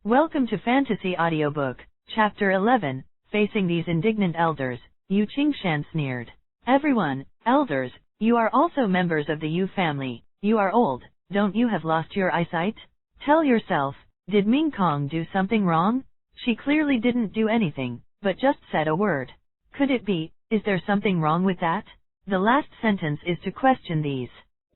Welcome to Fantasy Audiobook, Chapter 11, Facing These Indignant Elders, Yu Qingshan sneered. Everyone, elders, you are also members of the Yu family. You are old, don't you have lost your eyesight? Tell yourself, did Ming Kong do something wrong? She clearly didn't do anything, but just said a word. Could it be, is there something wrong with that? The last sentence is to question these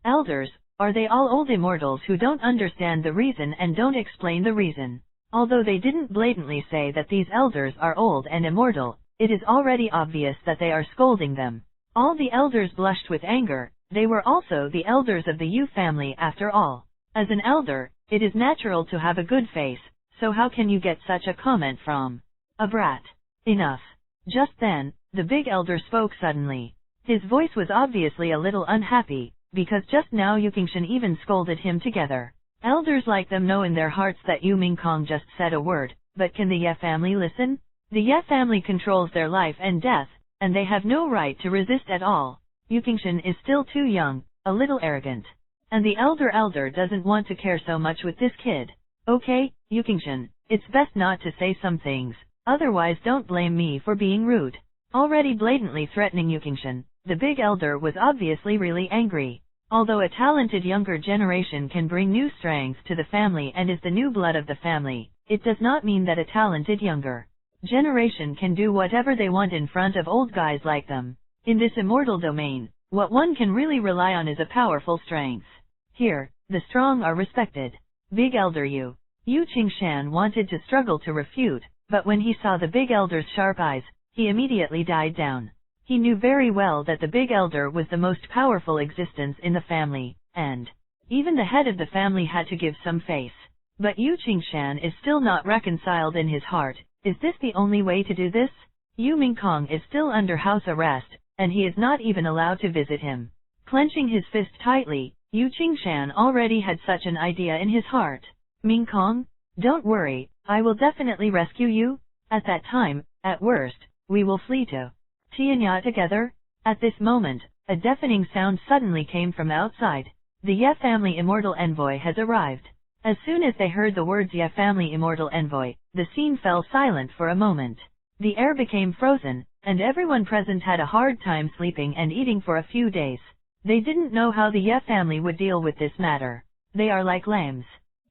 elders. Are they all old immortals who don't understand the reason and don't explain the reason? Although they didn't blatantly say that these elders are old and immortal, it is already obvious that they are scolding them. All the elders blushed with anger. They were also the elders of the Yu family after all. As an elder, it is natural to have a good face, so how can you get such a comment from a brat? Enough. Just then, the big elder spoke suddenly. His voice was obviously a little unhappy, because just now Yu Qingshan even scolded him together. Elders like them know in their hearts that Ming Kong just said a word, but can the Ye family listen? The Ye family controls their life and death, and they have no right to resist at all. Yu Qingshan is still too young, a little arrogant. And the elder doesn't want to care so much with this kid. Okay, Yu Qingshan, it's best not to say some things, otherwise don't blame me for being rude. Already blatantly threatening Yu Qingshan, the big elder was obviously really angry. Although a talented younger generation can bring new strength to the family and is the new blood of the family, it does not mean that a talented younger generation can do whatever they want in front of old guys like them. In this immortal domain, what one can really rely on is a powerful strength. Here, the strong are respected. Big elder Yu Qingshan wanted to struggle to refute, but when he saw the big elder's sharp eyes, he immediately died down. He knew very well that the big elder was the most powerful existence in the family, and even the head of the family had to give some face. But Yu Qingshan is still not reconciled in his heart. Is this the only way to do this? Ming Kong is still under house arrest, and he is not even allowed to visit him. Clenching his fist tightly, Yu Qingshan already had such an idea in his heart. Ming Kong, don't worry, I will definitely rescue you. At that time, at worst, we will flee to Tianya together. At this moment, a deafening sound suddenly came from outside. The Ye family immortal envoy has arrived. As soon as they heard the words Ye family immortal envoy, the scene fell silent for a moment. The air became frozen, and everyone present had a hard time sleeping and eating for a few days. They didn't know how the Ye family would deal with this matter. They are like lambs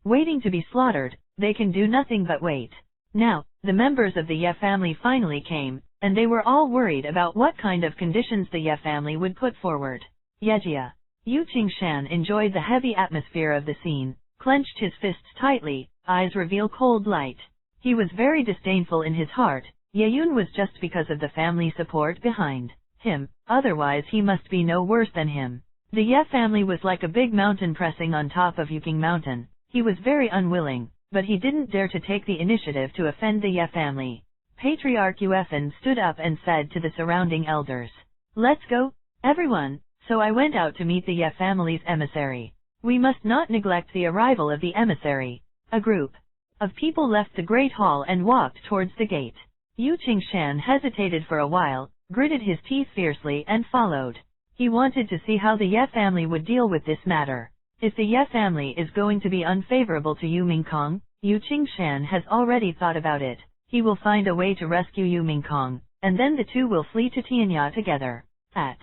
waiting to be slaughtered. They can do nothing but wait. Now, the members of the Ye family finally came, and they were all worried about what kind of conditions the Ye family would put forward. Yejia. Yu Qingshan enjoyed the heavy atmosphere of the scene, clenched his fists tightly, eyes reveal cold light. He was very disdainful in his heart. Yeyun was just because of the family support behind him, otherwise he must be no worse than him. The Ye family was like a big mountain pressing on top of Yuking Mountain. He was very unwilling, but he didn't dare to take the initiative to offend the Ye family. Patriarch Yuefan stood up and said to the surrounding elders, "Let's go, everyone." So I went out to meet the Ye family's emissary. We must not neglect the arrival of the emissary. A group of people left the great hall and walked towards the gate. Yu Qingshan hesitated for a while, gritted his teeth fiercely and followed. He wanted to see how the Ye family would deal with this matter. If the Ye family is going to be unfavorable to Ming Kong, Yu Qingshan has already thought about it. He will find a way to rescue Ming Kong, and then the two will flee to Tianya together. At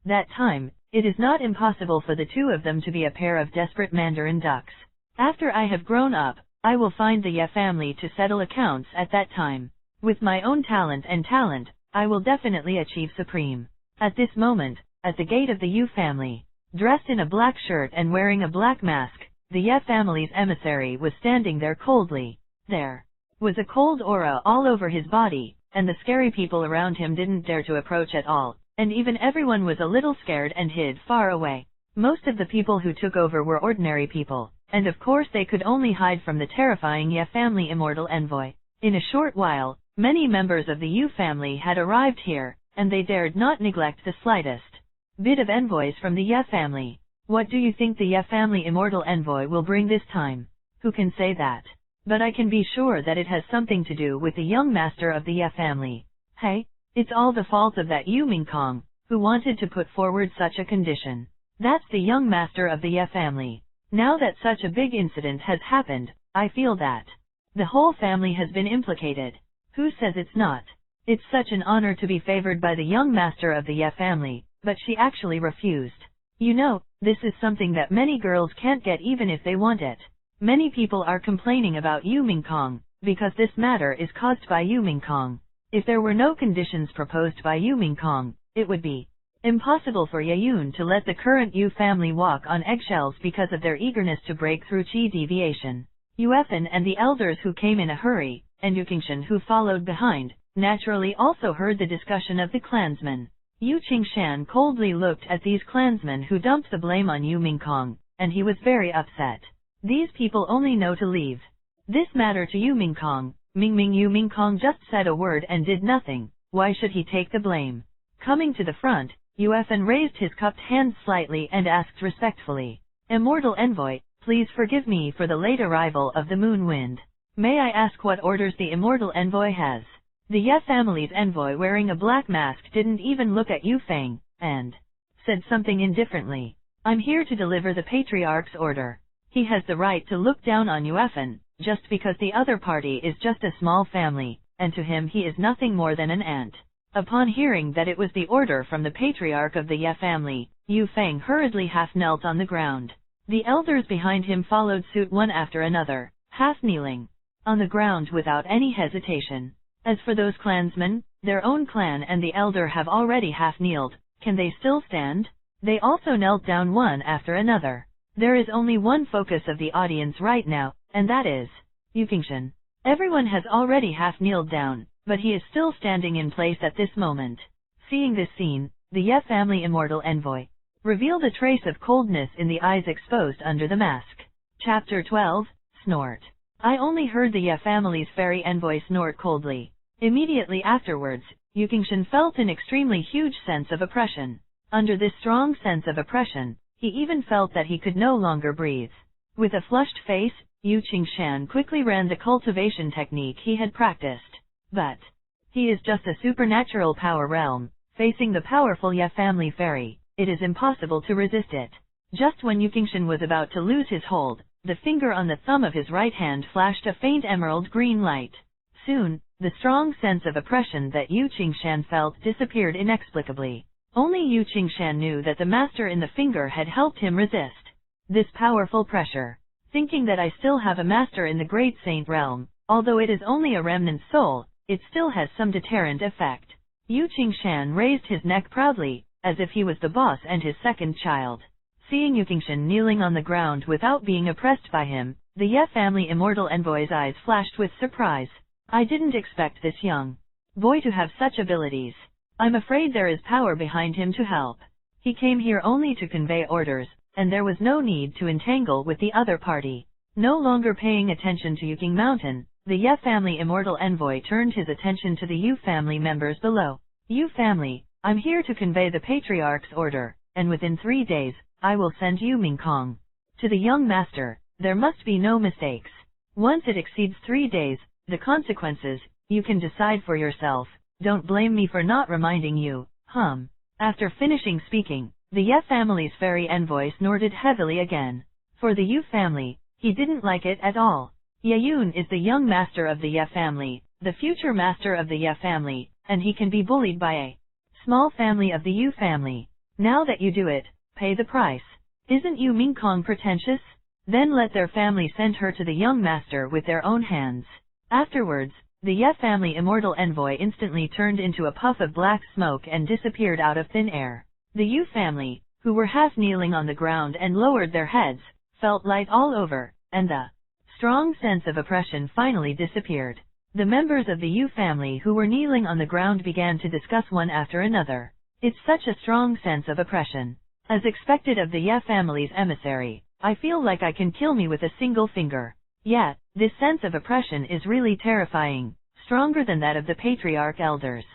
that time, it is not impossible for the two of them to be a pair of desperate mandarin ducks. After I have grown up, I will find the Ye family to settle accounts at that time. With my own talent, I will definitely achieve supreme. At this moment, at the gate of the Yu family, dressed in a black shirt and wearing a black mask, the Ye family's emissary was standing there coldly. There was a cold aura all over his body, and the scary people around him didn't dare to approach at all, and even everyone was a little scared and hid far away. Most of the people who took over were ordinary people, and of course they could only hide from the terrifying Ye family immortal envoy. In a short while, many members of the Yu family had arrived here, and they dared not neglect the slightest bit of envoys from the Ye family. What do you think the Ye family immortal envoy will bring this time? Who can say that? But I can be sure that it has something to do with the young master of the Ye family. Hey, it's all the fault of that Ming Kong, who wanted to put forward such a condition. That's the young master of the Ye family. Now that such a big incident has happened, I feel that The whole family has been implicated. Who says it's not? It's such an honor to be favored by the young master of the Ye family, but she actually refused. You know, this is something that many girls can't get even if they want it. Many people are complaining about you Ming Kong, because this matter is caused by you Ming Kong. If there were no conditions proposed by you Ming Kong, it would be impossible for Yayun to let the current Yu family walk on eggshells because of their eagerness to break through Qi deviation. Yuefan and the elders who came in a hurry, and Yuqingshan who followed behind, naturally also heard the discussion of the clansmen. Yu Qingshan coldly looked at these clansmen who dumped the blame on Yu Ming Kong, and he was very upset. These people only know to leave this matter to Yu Ming Kong. Yu Ming Kong just said a word and did nothing. Why should he take the blame? Coming to the front, Yuefan raised his cupped hands slightly and asked respectfully, "Immortal Envoy, please forgive me for the late arrival of the Moon Wind. May I ask what orders the Immortal Envoy has?" The Ye family's envoy wearing a black mask didn't even look at Yu Feng, and said something indifferently. "I'm here to deliver the Patriarch's order." He has the right to look down on Yuefan, just because the other party is just a small family, and to him he is nothing more than an ant. Upon hearing that it was the order from the patriarch of the Ye family, Yu Feng hurriedly half-knelt on the ground. The elders behind him followed suit one after another, half-kneeling on the ground without any hesitation. As for those clansmen, their own clan and the elder have already half-kneeled. Can they still stand? They also knelt down one after another. There is only one focus of the audience right now, and that is Yuqingshan. Everyone has already half-kneeled down, but he is still standing in place at this moment. Seeing this scene, the Ye family Immortal Envoy revealed a trace of coldness in the eyes exposed under the mask. Chapter 12, Snort. I only heard the Ye family's fairy envoy snort coldly. Immediately afterwards, Yuqingshan felt an extremely huge sense of oppression. Under this strong sense of oppression, he even felt that he could no longer breathe. With a flushed face, Yu Qingshan quickly ran the cultivation technique he had practiced. But he is just a supernatural power realm, facing the powerful Ye family fairy. It is impossible to resist it. Just when Yuqingshan was about to lose his hold, the finger on the thumb of his right hand flashed a faint emerald green light. Soon, the strong sense of oppression that Yu Qingshan felt disappeared inexplicably. Only Yu Qingshan knew that the master in the finger had helped him resist this powerful pressure. Thinking that I still have a master in the Great Saint realm, although it is only a remnant soul, it still has some deterrent effect. Yu Qingshan raised his neck proudly, as if he was the boss and his second child. Seeing Yuqingshan kneeling on the ground without being oppressed by him, the Ye family Immortal Envoy's eyes flashed with surprise. I didn't expect this young boy to have such abilities. I'm afraid there is power behind him to help. He came here only to convey orders, and there was no need to entangle with the other party. No longer paying attention to Yuking Mountain, the Ye family Immortal Envoy turned his attention to the Yu family members below. Yu family, I'm here to convey the Patriarch's order, and within 3 days, I will send Yu Ming Kong to the young master. There must be no mistakes. Once it exceeds 3 days, the consequences, you can decide for yourself. Don't blame me for not reminding you. After finishing speaking, the Ye family's fairy envoy snorted heavily again. For the Yu family, he didn't like it at all. Yayun is the young master of the Ye family, the future master of the Ye family, and he can be bullied by a small family of the Yu family. Now that you do it, pay the price. Isn't Yu Ming Kong pretentious? Then let their family send her to the young master with their own hands. Afterwards, the Ye family Immortal Envoy instantly turned into a puff of black smoke and disappeared out of thin air. The Yu family, who were half kneeling on the ground and lowered their heads, felt light all over, and the strong sense of oppression finally disappeared. The members of the Yu family who were kneeling on the ground began to discuss one after another. It's such a strong sense of oppression. As expected of the Ye family's emissary, I feel like I can kill me with a single finger. Yet, this sense of oppression is really terrifying, stronger than that of the patriarch elders.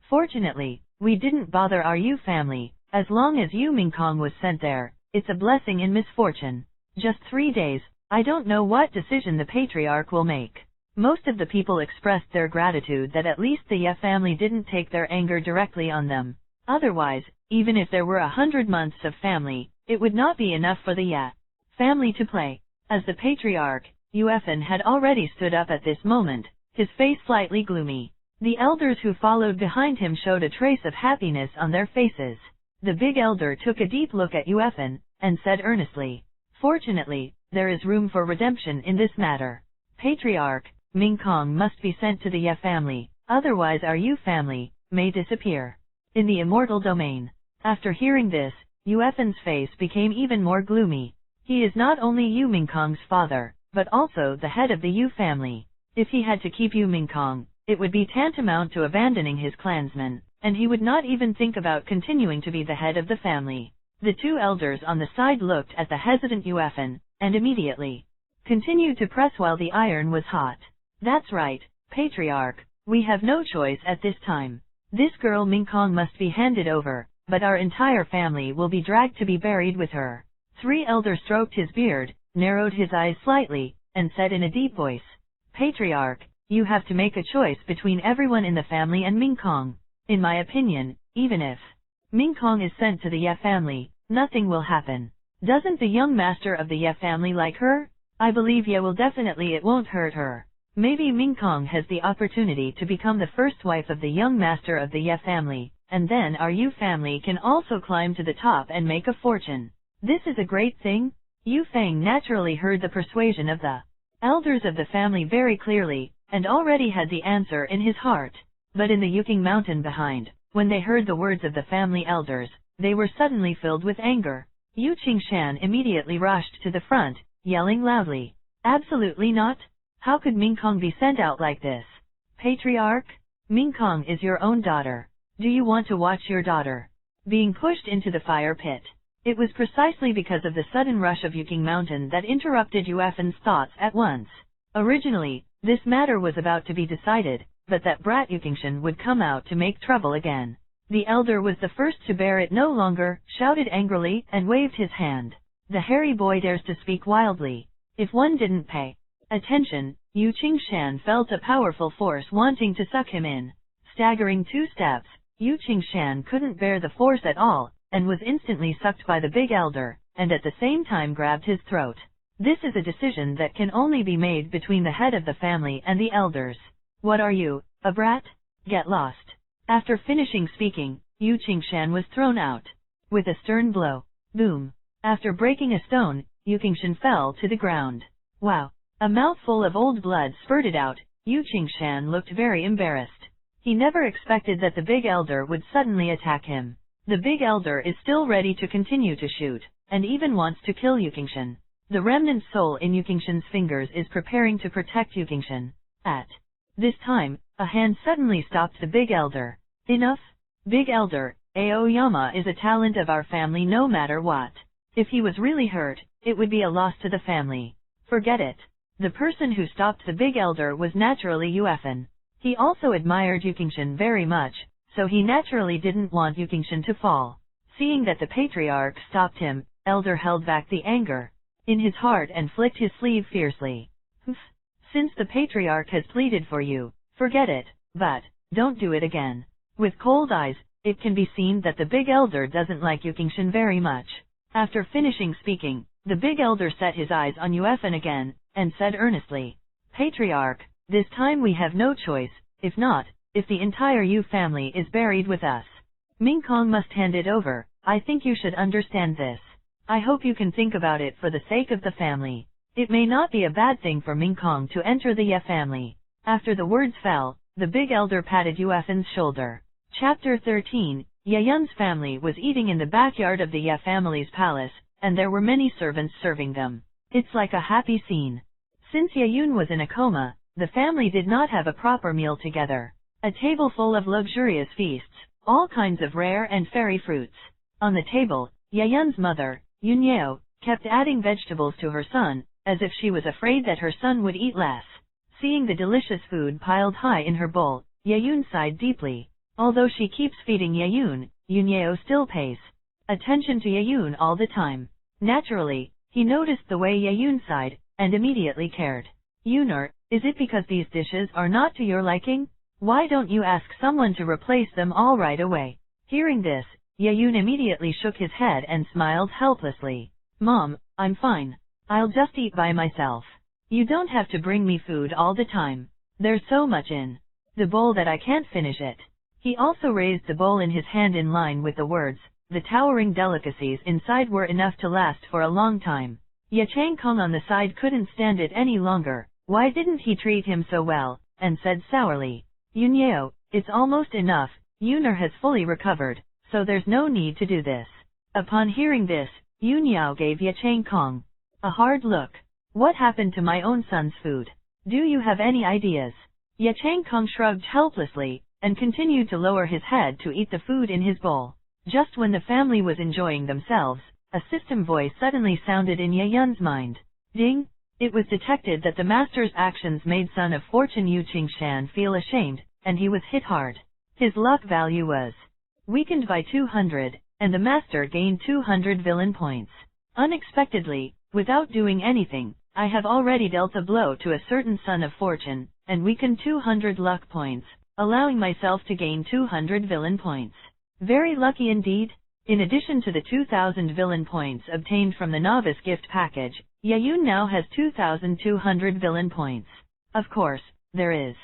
Fortunately, we didn't bother our Yu family. As long as Yu Ming Kong was sent there, it's a blessing in misfortune. Just 3 days, I don't know what decision the patriarch will make. Most of the people expressed their gratitude that at least the Ye family didn't take their anger directly on them. Otherwise, even if there were 100 months of family, it would not be enough for the Ye family to play. As the patriarch, Yuefan had already stood up at this moment, his face slightly gloomy. The elders who followed behind him showed a trace of happiness on their faces. The big elder took a deep look at Yuefan, and said earnestly, "Fortunately, there is room for redemption in this matter. Patriarch, Ming Kong must be sent to the Ye family, otherwise our Yu family may disappear in the immortal domain." After hearing this, Yuefan's face became even more gloomy. He is not only Yu Ming Kong's father, but also the head of the Yu family. If he had to keep Yu Ming Kong, it would be tantamount to abandoning his clansmen, and he would not even think about continuing to be the head of the family. The two elders on the side looked at the hesitant Yuefan, and immediately continued to press while the iron was hot. "That's right, Patriarch, we have no choice at this time. This girl Ming Kong must be handed over, but our entire family will be dragged to be buried with her." Three elders stroked his beard, narrowed his eyes slightly, and said in a deep voice, "Patriarch, you have to make a choice between everyone in the family and Ming Kong. In my opinion, even if Ming Kong is sent to the Ye family, nothing will happen. Doesn't the young master of the Ye family like her? I believe Ye will definitely it won't hurt her. Maybe Ming Kong has the opportunity to become the first wife of the young master of the Ye family, and then our Yu family can also climb to the top and make a fortune. This is a great thing." Yu Feng naturally heard the persuasion of the elders of the family very clearly, and already had the answer in his heart. But in the Yuking mountain behind, when they heard the words of the family elders, they were suddenly filled with anger. Yu Qingshan immediately rushed to the front, yelling loudly, "Absolutely not! How could Ming Kong be sent out like this? Patriarch, Ming Kong is your own daughter. Do you want to watch your daughter being pushed into the fire pit?" It was precisely because of the sudden rush of Yuking Mountain that interrupted Yuefan's thoughts at once. Originally, this matter was about to be decided, but that brat Yukingshan would come out to make trouble again. The elder was the first to bear it no longer, shouted angrily, and waved his hand. "The hairy boy dares to speak wildly." If one didn't pay attention, Yu Qingshan felt a powerful force wanting to suck him in. Staggering 2 steps, Yu Qingshan couldn't bear the force at all, and was instantly sucked by the big elder, and at the same time grabbed his throat. This is a decision that can only be made between the head of the family and the elders. "What are you, a brat? Get lost." After finishing speaking, Yu Qingshan was thrown out. With a stern blow. Boom. After breaking a stone, Yu Qingshan fell to the ground. Wow. A mouthful of old blood spurted out. Yu Qingshan looked very embarrassed. He never expected that the big elder would suddenly attack him. The big elder is still ready to continue to shoot, and even wants to kill Yu Qingshan. The remnant soul in Yu Qingshan's fingers is preparing to protect Yu Qingshan. At this time, a hand suddenly stopped the big elder. "Enough! Big elder, Aoyama is a talent of our family no matter what. If he was really hurt, it would be a loss to the family. Forget it." The person who stopped the big elder was naturally Yuefan. He also admired Yu Qingshan very much, so he naturally didn't want Yu Qingshan to fall. Seeing that the patriarch stopped him, elder held back the anger in his heart and flicked his sleeve fiercely. "Since the patriarch has pleaded for you, forget it, but don't do it again." With cold eyes, it can be seen that the big elder doesn't like Yu Qingshan very much. After finishing speaking, the big elder set his eyes on Yuefan again, and said earnestly, "Patriarch, this time we have no choice, if not, if the entire Yu family is buried with us, Ming Kong must hand it over. I think you should understand this. I hope you can think about it for the sake of the family. It may not be a bad thing for Ming Kong to enter the Ye family." After the words fell, the big elder patted Yuefan's shoulder. Chapter 13. Ye Yun's family was eating in the backyard of the Ye family's palace, and there were many servants serving them. It's like a happy scene. Since Ye Yun was in a coma, the family did not have a proper meal together. A table full of luxurious feasts, all kinds of rare and fairy fruits. On the table, Ye Yun's mother, Yunyeo, kept adding vegetables to her son, as if she was afraid that her son would eat less. Seeing the delicious food piled high in her bowl, Ye Yun sighed deeply. Although she keeps feeding Ye Yun, Yunyeo still pays attention to Ye Yun all the time. Naturally, he noticed the way Ye Yun sighed, and immediately cared. "Yuner, is it because these dishes are not to your liking? Why don't you ask someone to replace them all right away?" Hearing this, Ye Yun immediately shook his head and smiled helplessly. "Mom, I'm fine. I'll just eat by myself." You don't have to bring me food all the time. There's so much in the bowl that I can't finish it. He also raised the bowl in his hand in line with the words. The towering delicacies inside were enough to last for a long time. Yacheng Kong on the side couldn't stand it any longer. Why didn't he treat him so well, and said sourly, Yunyeo, it's almost enough, Yuner has fully recovered, so there's no need to do this. Upon hearing this, Yunyao gave Yacheng Kong a hard look. What happened to my own son's food? Do you have any ideas? Yacheng Kong shrugged helplessly, and continued to lower his head to eat the food in his bowl. Just when the family was enjoying themselves, a system voice suddenly sounded in Ye Yun's mind. Ding! It was detected that the master's actions made Son of Fortune Yu Qingshan feel ashamed, and he was hit hard. His luck value was weakened by 200, and the master gained 200 villain points. Unexpectedly, without doing anything, I have already dealt a blow to a certain Son of Fortune, and weakened 200 luck points, allowing myself to gain 200 villain points. Very lucky indeed. In addition to the 2,000 villain points obtained from the novice gift package, Ye Yun now has 2,200 villain points. Of course, there is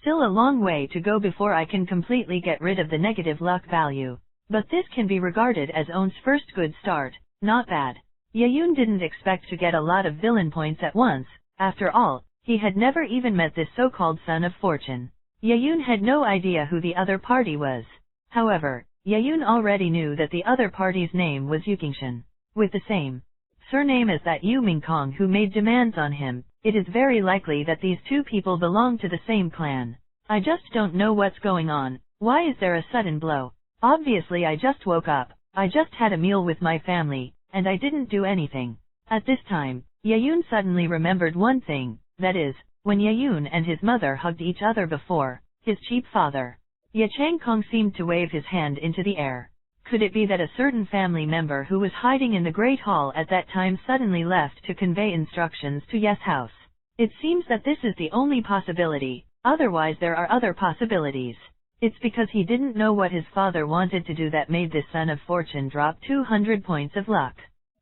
still a long way to go before I can completely get rid of the negative luck value, but this can be regarded as On's first good start. Not bad. Ye Yun didn't expect to get a lot of villain points at once. After all, he had never even met this so-called Son of Fortune. Ye Yun had no idea who the other party was. However, Ye Yun already knew that the other party's name was Yukingshan. With the same surname as that Ming Kong who made demands on him, it is very likely that these two people belong to the same clan. I just don't know what's going on. Why is there a sudden blow? Obviously I just woke up, I just had a meal with my family, and I didn't do anything. At this time, Ye Yun suddenly remembered one thing, that is, when Ye Yun and his mother hugged each other before, his cheap father. Yacheng Kong seemed to wave his hand into the air. Could it be that a certain family member who was hiding in the Great Hall at that time suddenly left to convey instructions to Ye's house? It seems that this is the only possibility, otherwise there are other possibilities. It's because he didn't know what his father wanted to do that made this Son of Fortune drop 200 points of luck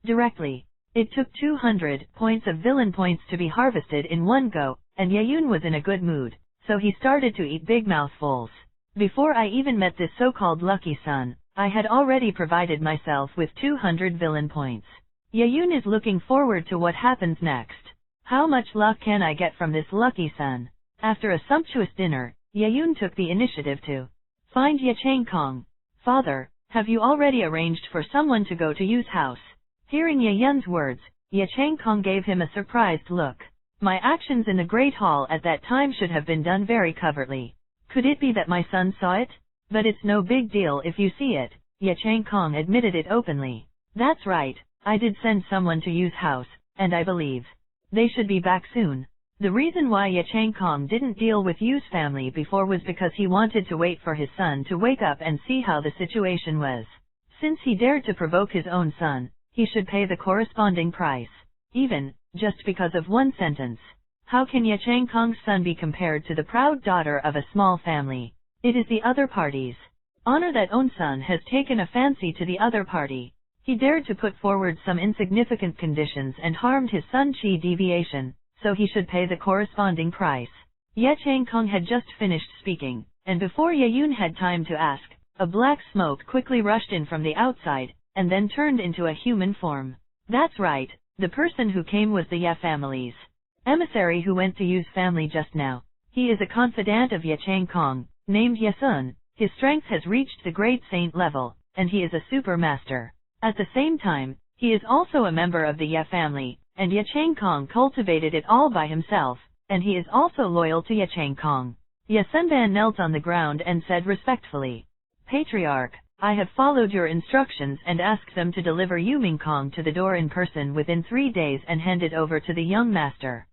directly. It took 200 points of villain points to be harvested in one go, and Ye Yun was in a good mood, so he started to eat big mouthfuls. Before I even met this so-called lucky son, I had already provided myself with 200 villain points. Ye Yun is looking forward to what happens next. How much luck can I get from this lucky son? After a sumptuous dinner, Ye Yun took the initiative to find Yacheng Kong. Father, have you already arranged for someone to go to Yu's house? Hearing Ye Yun's words, Yacheng Kong gave him a surprised look. My actions in the Great Hall at that time should have been done very covertly. Could it be that my son saw it? But it's no big deal if you see it, Yacheng Kong admitted it openly. That's right, I did send someone to Yu's house, and I believe they should be back soon. The reason why Yacheng Kong didn't deal with Yu's family before was because he wanted to wait for his son to wake up and see how the situation was. Since he dared to provoke his own son, he should pay the corresponding price. Even, just because of one sentence. How can Yacheng Kong's son be compared to the proud daughter of a small family? It is the other party's honor that own son has taken a fancy to the other party. He dared to put forward some insignificant conditions and harmed his son Chi deviation, so he should pay the corresponding price. Yacheng Kong had just finished speaking, and before Ye Yun had time to ask, a black smoke quickly rushed in from the outside, and then turned into a human form. That's right, the person who came was the Ye family's emissary who went to Yu's family just now. He is a confidant of Yacheng Kong, named Ye Sun. His strength has reached the great saint level, and he is a super master. At the same time, he is also a member of the Ye family, and Yacheng Kong cultivated it all by himself, and he is also loyal to Yacheng Kong. Ye Sunban knelt on the ground and said respectfully, Patriarch, I have followed your instructions and asked them to deliver Ming Kong to the door in person within 3 days and hand it over to the young master.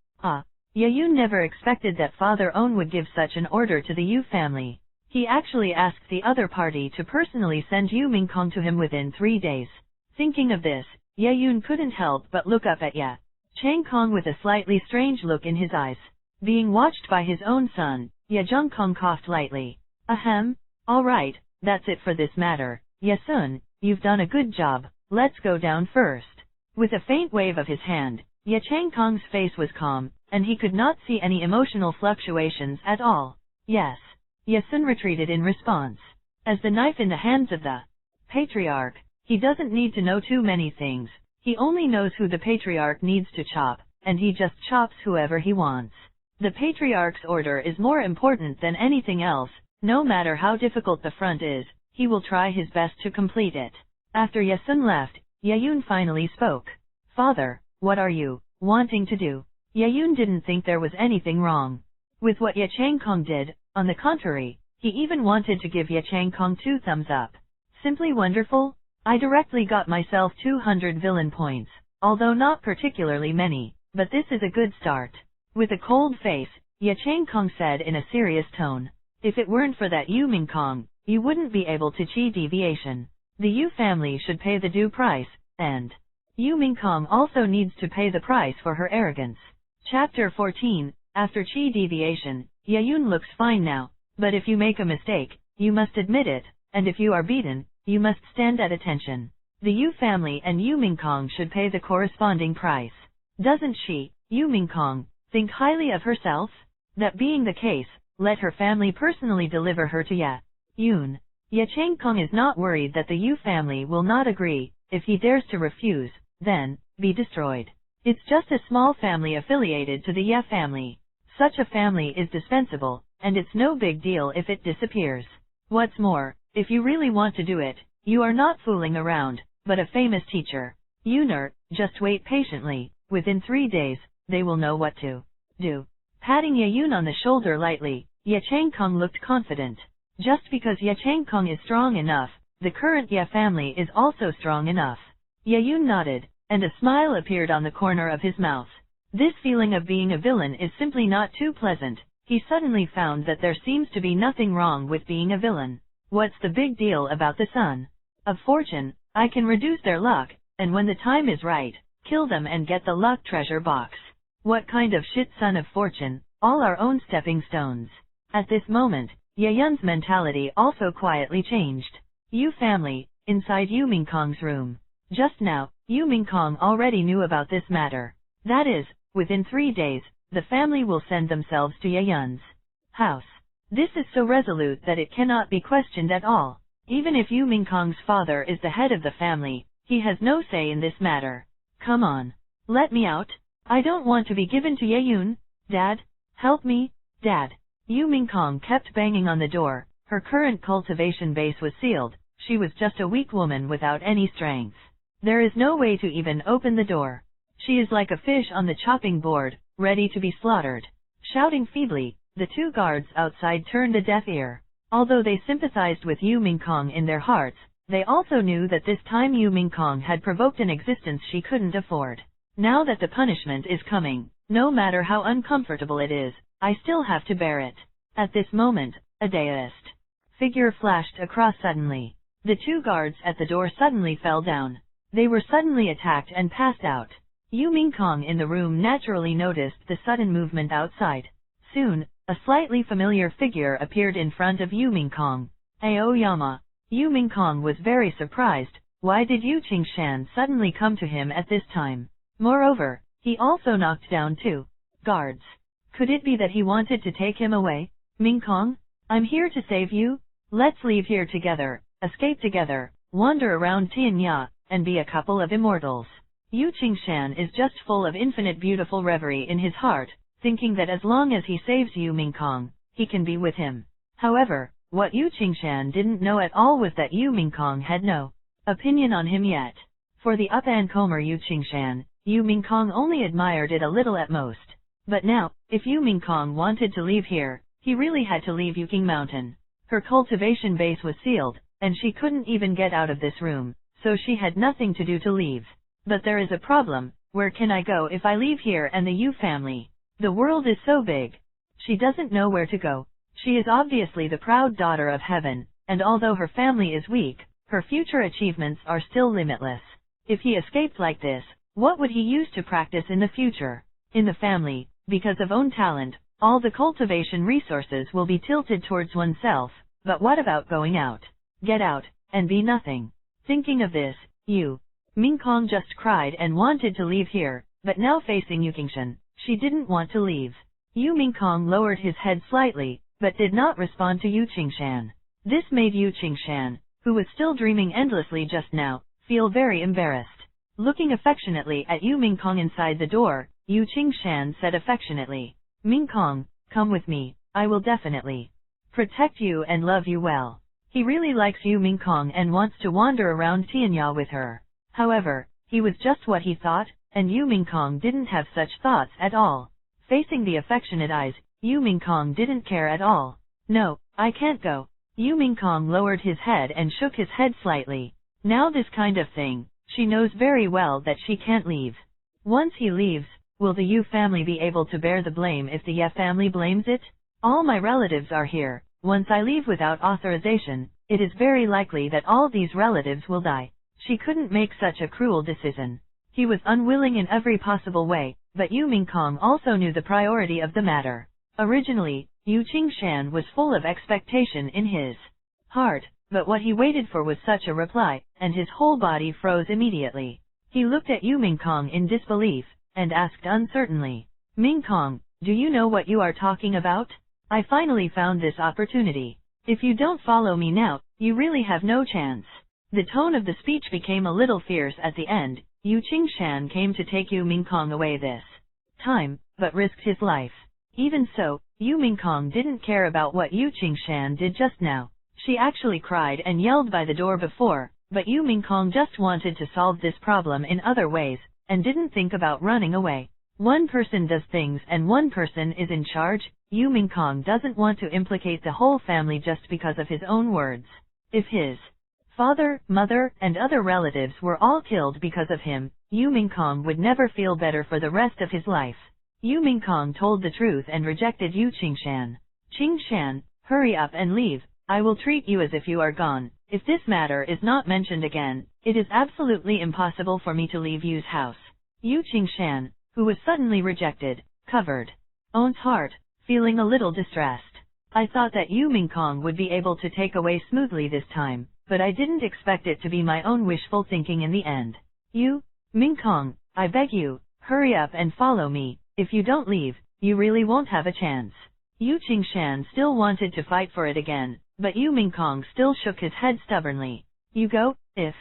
Ye Yun never expected that Father On would give such an order to the Yu family. He actually asked the other party to personally send Ming Kong to him within 3 days. Thinking of this, Ye Yun couldn't help but look up at Yacheng Kong with a slightly strange look in his eyes. Being watched by his own son, Yacheng Kong coughed lightly. Ahem. All right, that's it for this matter. Ye Sun, you've done a good job. Let's go down first. With a faint wave of his hand, Yacheng Kong's face was calm, and he could not see any emotional fluctuations at all. Yes. Yasun retreated in response. As the knife in the hands of the patriarch, he doesn't need to know too many things. He only knows who the patriarch needs to chop, and he just chops whoever he wants. The patriarch's order is more important than anything else. No matter how difficult the front is, he will try his best to complete it. After Yasun left, Yayun finally spoke. Father, what are you wanting to do? Yayun didn't think there was anything wrong with what Yachang did. On the contrary, he even wanted to give Yachang 2 thumbs up. Simply wonderful. I directly got myself 200 villain points, although not particularly many, but this is a good start. With a cold face, Yachang said in a serious tone, if it weren't for that Ming Kong, you wouldn't be able to chi deviation. The Yu family should pay the due price, and Ming Kong also needs to pay the price for her arrogance. Chapter 14. After chi deviation, Yayun looks fine now, but if you make a mistake, you must admit it, and if you are beaten, you must stand at attention. The Yu family and Ming Kong should pay the corresponding price. Doesn't she, Ming Kong, think highly of herself? That being the case, let her family personally deliver her to Yun. Yachang is not worried that the Yu family will not agree. If he dares to refuse, then be destroyed. It's just a small family affiliated to the Ye family. Such a family is dispensable, and it's no big deal if it disappears. What's more, if you really want to do it, you are not fooling around, but a famous teacher. Yuner, just wait patiently. Within 3 days, they will know what to do. Patting Yayun on the shoulder lightly, Yachang looked confident. Just because Yachang is strong enough, the current Ye family is also strong enough. Yayun nodded, and a smile appeared on the corner of his mouth. This feeling of being a villain is simply not too pleasant. He suddenly found that there seems to be nothing wrong with being a villain. What's the big deal about the son of fortune? I can reduce their luck, and when the time is right, kill them and get the luck treasure box. What kind of shit son of fortune? All our own stepping stones. At this moment, Yayun's mentality also quietly changed. Yu family, inside Ming Kong's room. Just now, Ming Kong already knew about this matter. That is, within 3 days, the family will send themselves to Yayun's house. This is so resolute that it cannot be questioned at all. Even if Ming Kong's father is the head of the family, he has no say in this matter. Come on. Let me out. I don't want to be given to Yayun. Dad, help me. Dad. Ming Kong kept banging on the door. Her current cultivation base was sealed. She was just a weak woman without any strength. There is no way to even open the door. She is like a fish on the chopping board, ready to be slaughtered. Shouting feebly, the 2 guards outside turned a deaf ear. Although they sympathized with Ming Kong in their hearts, they also knew that this time Ming Kong had provoked an existence she couldn't afford. Now that the punishment is coming, no matter how uncomfortable it is, I still have to bear it. At this moment, a deist figure flashed across suddenly. The 2 guards at the door suddenly fell down. They were suddenly attacked and passed out. Ming Kong in the room naturally noticed the sudden movement outside. Soon, a slightly familiar figure appeared in front of Ming Kong. Aoyama. Ming Kong was very surprised. Why did Yu Qingshan suddenly come to him at this time? Moreover, he also knocked down 2 guards. Could it be that he wanted to take him away? Ming Kong, I'm here to save you. Let's leave here together, escape together, wander around Tianya, and be a couple of immortals. Yu Qingshan is just full of infinite beautiful reverie in his heart, thinking that as long as he saves Ming Kong, he can be with him. However, what Yu Qingshan didn't know at all was that Ming Kong had no opinion on him yet. For the up-and-comer Yu Qingshan, Ming Kong only admired it a little at most. But now, if Ming Kong wanted to leave here, he really had to leave Yuking Mountain. Her cultivation base was sealed, and she couldn't even get out of this room, so she had nothing to do to leave. But there is a problem. Where can I go if I leave here and the Yu family? The world is so big. She doesn't know where to go. She is obviously the proud daughter of heaven, and although her family is weak, her future achievements are still limitless. If he escaped like this, what would he use to practice in the future? In the family, because of own talent, all the cultivation resources will be tilted towards oneself. But what about going out? Get out, and be nothing. Thinking of this, Ming Kong just cried and wanted to leave here, but now facing Yu Qingshan, She didn't want to leave. Ming Kong lowered his head slightly, but did not respond to Yu Qingshan. This made Yu Qingshan, who was still dreaming endlessly just now, feel very embarrassed. Looking affectionately at Ming Kong inside the door, Yu Qingshan said affectionately, "Ming Kong, come with me, I will definitely protect you and love you well." He really likes Ming Kong and wants to wander around Tianya with her. However, he was just what he thought, and Ming Kong didn't have such thoughts at all. Facing the affectionate eyes, Ming Kong didn't care at all. "No, I can't go." Ming Kong lowered his head and shook his head slightly. Now this kind of thing, she knows very well that she can't leave. Once he leaves, will the Yu family be able to bear the blame if the Ye family blames it? All my relatives are here. Once I leave without authorization, it is very likely that all these relatives will die. She couldn't make such a cruel decision. He was unwilling in every possible way, but Ming Kong also knew the priority of the matter. Originally, Yu Qingshan was full of expectation in his heart, but what he waited for was such a reply, and his whole body froze immediately. He looked at Ming Kong in disbelief, and asked uncertainly, "Ming Kong, do you know what you are talking about? I finally found this opportunity. If you don't follow me now, you really have no chance." The tone of the speech became a little fierce at the end. Yu Qingshan came to take Ming Kong away this time, but risked his life. Even so, Ming Kong didn't care about what Yu Qingshan did just now. She actually cried and yelled by the door before, but Ming Kong just wanted to solve this problem in other ways, and didn't think about running away. One person does things and one person is in charge. Ming Kong doesn't want to implicate the whole family just because of his own words. If his father, mother, and other relatives were all killed because of him, Ming Kong would never feel better for the rest of his life. Ming Kong told the truth and rejected Yu Qingshan. "Qingshan, hurry up and leave. I will treat you as if you are gone. If this matter is not mentioned again, it is absolutely impossible for me to leave Yu's house." Yu Qingshan, who was suddenly rejected, covered On's heart, feeling a little distressed. "I thought that Ming Kong would be able to take away smoothly this time, but I didn't expect it to be my own wishful thinking in the end. Ming Kong, I beg you, hurry up and follow me. If you don't leave, you really won't have a chance." Yu Qingshan still wanted to fight for it again, but Ming Kong still shook his head stubbornly. "You go. If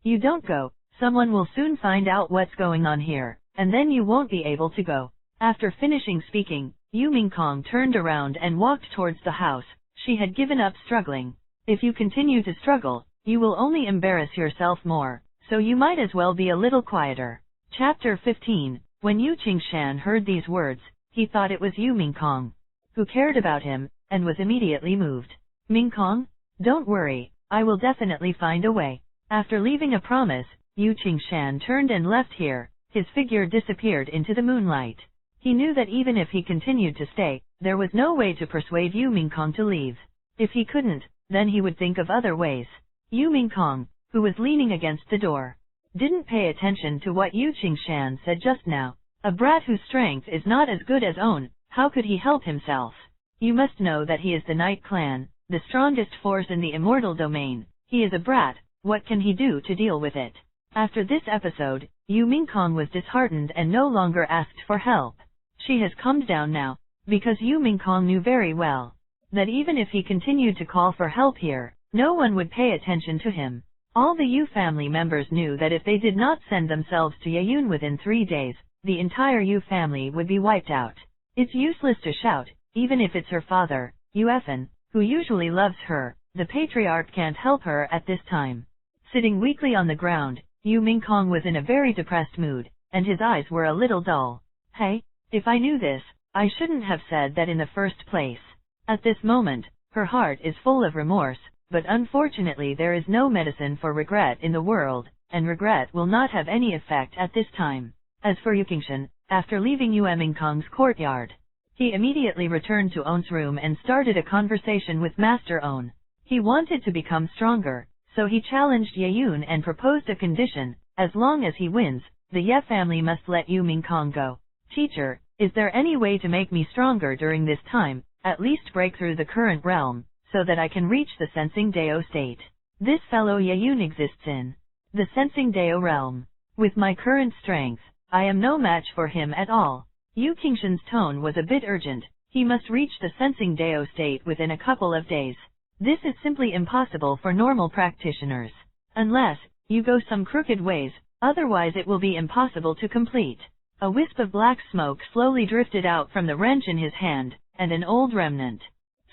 you don't go, someone will soon find out what's going on here, and then you won't be able to go." After finishing speaking, Ming Kong turned around and walked towards the house. She had given up struggling. If you continue to struggle, you will only embarrass yourself more, so you might as well be a little quieter. Chapter 15. When Yu Qingshan heard these words, he thought it was Ming Kong, who cared about him, and was immediately moved. "Ming Kong, don't worry, I will definitely find a way." After leaving a promise, Yu Qingshan turned and left here. His figure disappeared into the moonlight. He knew that even if he continued to stay, there was no way to persuade Ming Kong to leave. If he couldn't, then he would think of other ways. Ming Kong, who was leaning against the door, didn't pay attention to what Yu Qingshan said just now. A brat whose strength is not as good as own, how could he help himself? You must know that he is the Night Clan, the strongest force in the immortal domain. He is a brat, what can he do to deal with it? After this episode, Ming Kong was disheartened and no longer asked for help. She has calmed down now, because Ming Kong knew very well that even if he continued to call for help here, no one would pay attention to him. All the Yu family members knew that if they did not send themselves to Yayun within 3 days, the entire Yu family would be wiped out. It's useless to shout, even if it's her father, Yuefan, who usually loves her. The patriarch can't help her at this time. Sitting weakly on the ground, Ming Kong was in a very depressed mood, and his eyes were a little dull. "Hey, if I knew this, I shouldn't have said that in the first place." At this moment, her heart is full of remorse, but unfortunately there is no medicine for regret in the world, and regret will not have any effect at this time. As for Yu Qingshan, after leaving Ming Kong's courtyard, he immediately returned to On's room and started a conversation with Master On. He wanted to become stronger, so he challenged Yayun and proposed a condition: as long as he wins, the Ye family must let Ming Kong go. "Teacher, is there any way to make me stronger during this time, at least break through the current realm, so that I can reach the Sensing Dao state? This fellow Yayun exists in the Sensing Dao realm. With my current strength, I am no match for him at all." Yu Qingshan's tone was a bit urgent. He must reach the sensing Dao state within a couple of days. This is simply impossible for normal practitioners. Unless you go some crooked ways, otherwise it will be impossible to complete. A wisp of black smoke slowly drifted out from the wrench in his hand, and an old remnant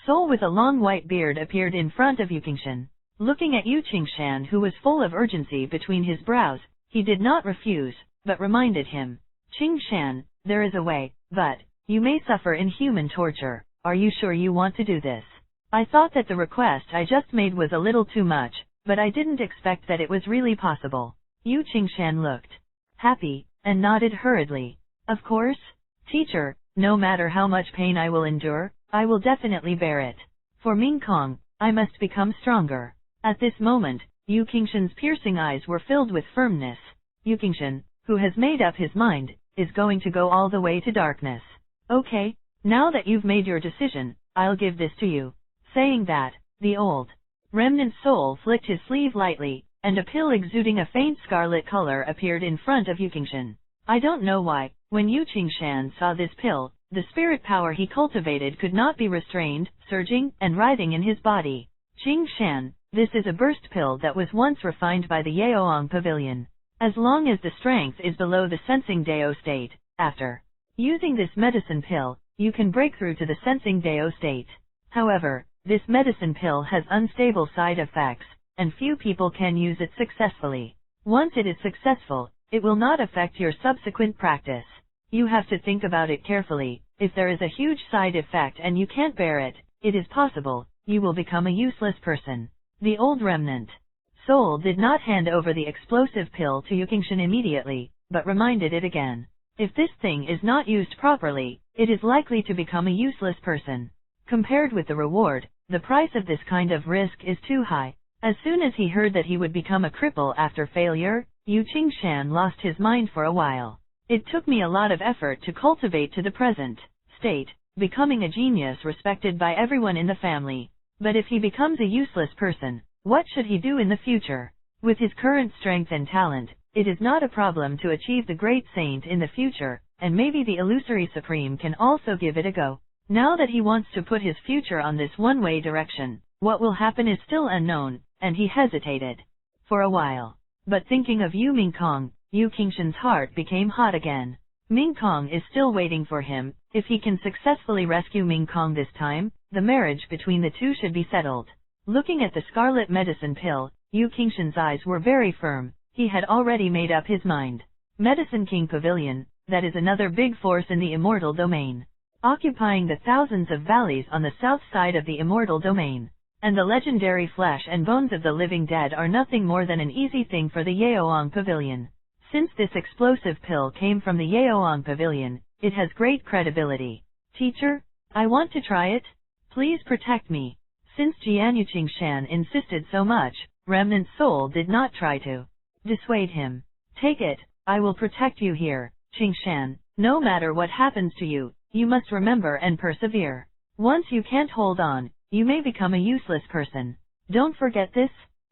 soul with a long white beard appeared in front of Yu Qingshan. Looking at Yu Qingshan, who was full of urgency between his brows, he did not refuse, but reminded him. Qingshan, there is a way, but you may suffer inhuman torture. Are you sure you want to do this? I thought that the request I just made was a little too much, but I didn't expect that it was really possible. Yu Qingshan looked happy, and nodded hurriedly. Of course, teacher, no matter how much pain I will endure, I will definitely bear it. For Ming Kong, I must become stronger. At this moment, Yu Qingshan's piercing eyes were filled with firmness. Yu Qingshan, who has made up his mind, is going to go all the way to darkness. Okay, now that you've made your decision, I'll give this to you. Saying that, the old remnant soul flicked his sleeve lightly, and a pill exuding a faint scarlet color appeared in front of Yu Qingshan. I don't know why, when Yu Qingshan saw this pill, the spirit power he cultivated could not be restrained, surging and writhing in his body. Qingshan, this is a burst pill that was once refined by the Yaoang Pavilion. As long as the strength is below the sensing Dao state, after using this medicine pill, you can break through to the sensing Dao state. However, this medicine pill has unstable side effects, and few people can use it successfully. Once it is successful, it will not affect your subsequent practice. You have to think about it carefully. If there is a huge side effect and you can't bear it, it is possible you will become a useless person. The old remnant soul did not hand over the explosive pill to Yu Qingshan immediately, but reminded it again. If this thing is not used properly, it is likely to become a useless person. Compared with the reward, the price of this kind of risk is too high. As soon as he heard that he would become a cripple after failure, Yu Qingshan lost his mind for a while. It took me a lot of effort to cultivate to the present state, becoming a genius respected by everyone in the family. But if he becomes a useless person, what should he do in the future? With his current strength and talent, it is not a problem to achieve the great saint in the future, and maybe the illusory supreme can also give it a go. Now that he wants to put his future on this one-way direction, what will happen is still unknown, and he hesitated for a while. But thinking of Ming Kong, Yu Qingshan's heart became hot again. Ming Kong is still waiting for him. If he can successfully rescue Ming Kong this time, the marriage between the two should be settled. Looking at the scarlet medicine pill, Yu Qingshan's eyes were very firm. He had already made up his mind. Medicine King Pavilion, that is another big force in the immortal domain, occupying the thousands of valleys on the south side of the immortal domain. And the legendary flesh and bones of the living dead are nothing more than an easy thing for the Yaoang Pavilion. Since this explosive pill came from the Yaoang Pavilion, it has great credibility. Teacher, I want to try it. Please protect me. Since Jianyu Qingshan insisted so much, Remnant Soul did not try to dissuade him. Take it, I will protect you here, Qingshan. No matter what happens to you, you must remember and persevere. Once you can't hold on, you may become a useless person. Don't forget this.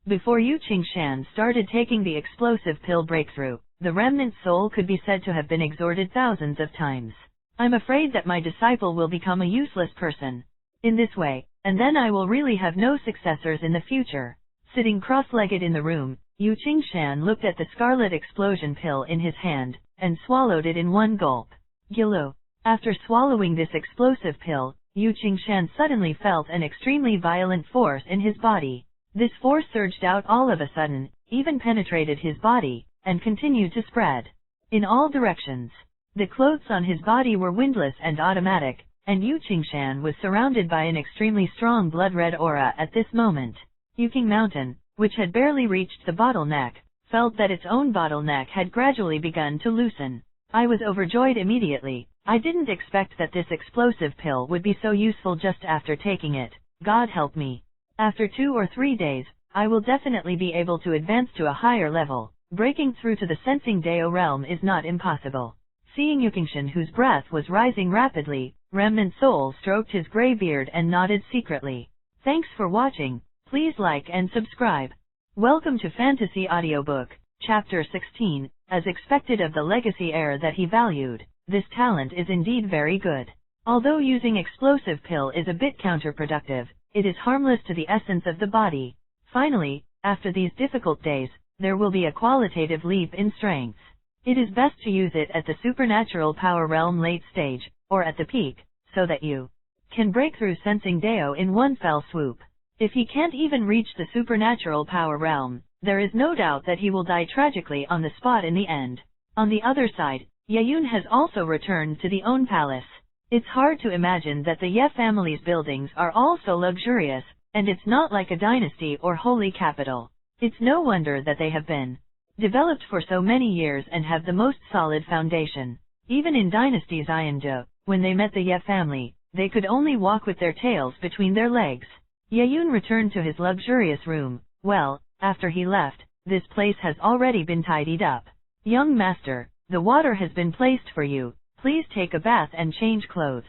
Before Yu Qingshan started taking the explosive pill breakthrough, the remnant soul could be said to have been exhorted thousands of times. I'm afraid that my disciple will become a useless person. In this way, and then I will really have no successors in the future. Sitting cross-legged in the room, Yu Qingshan looked at the scarlet explosion pill in his hand, and swallowed it in one gulp. Gilo. After swallowing this explosive pill, Yu Qingshan suddenly felt an extremely violent force in his body. This force surged out all of a sudden, even penetrated his body, and continued to spread in all directions. The clothes on his body were windless and automatic, and Yu Qingshan was surrounded by an extremely strong blood-red aura at this moment. Yuking Mountain, which had barely reached the bottleneck, felt that its own bottleneck had gradually begun to loosen. I was overjoyed immediately. I didn't expect that this explosive pill would be so useful just after taking it. God help me. After 2 or 3 days, I will definitely be able to advance to a higher level. Breaking through to the sensing Dao realm is not impossible. Seeing Yu Qingshan, whose breath was rising rapidly, Remnant Soul stroked his gray beard and nodded secretly. Thanks for watching. Please like and subscribe. Welcome to Fantasy Audiobook, Chapter 16, As Expected of the Legacy Heir That He Valued. this talent is indeed very good. Although using explosive pill is a bit counterproductive, it is harmless to the essence of the body. Finally, after these difficult days, there will be a qualitative leap in strength. It is best to use it at the supernatural power realm late stage, or at the peak, so that you can break through sensing Dao in one fell swoop. If he can't even reach the supernatural power realm, there is no doubt that he will die tragically on the spot in the end. On the other side, Yeyun has also returned to the own palace. It's hard to imagine that the Ye family's buildings are all so luxurious, and it's not like a dynasty or holy capital. It's no wonder that they have been developed for so many years and have the most solid foundation. Even in dynasty Xiande, when they met the Ye family, they could only walk with their tails between their legs. Yeyun returned to his luxurious room. Well, after he left, this place has already been tidied up. Young master, the water has been placed for you. Please take a bath and change clothes.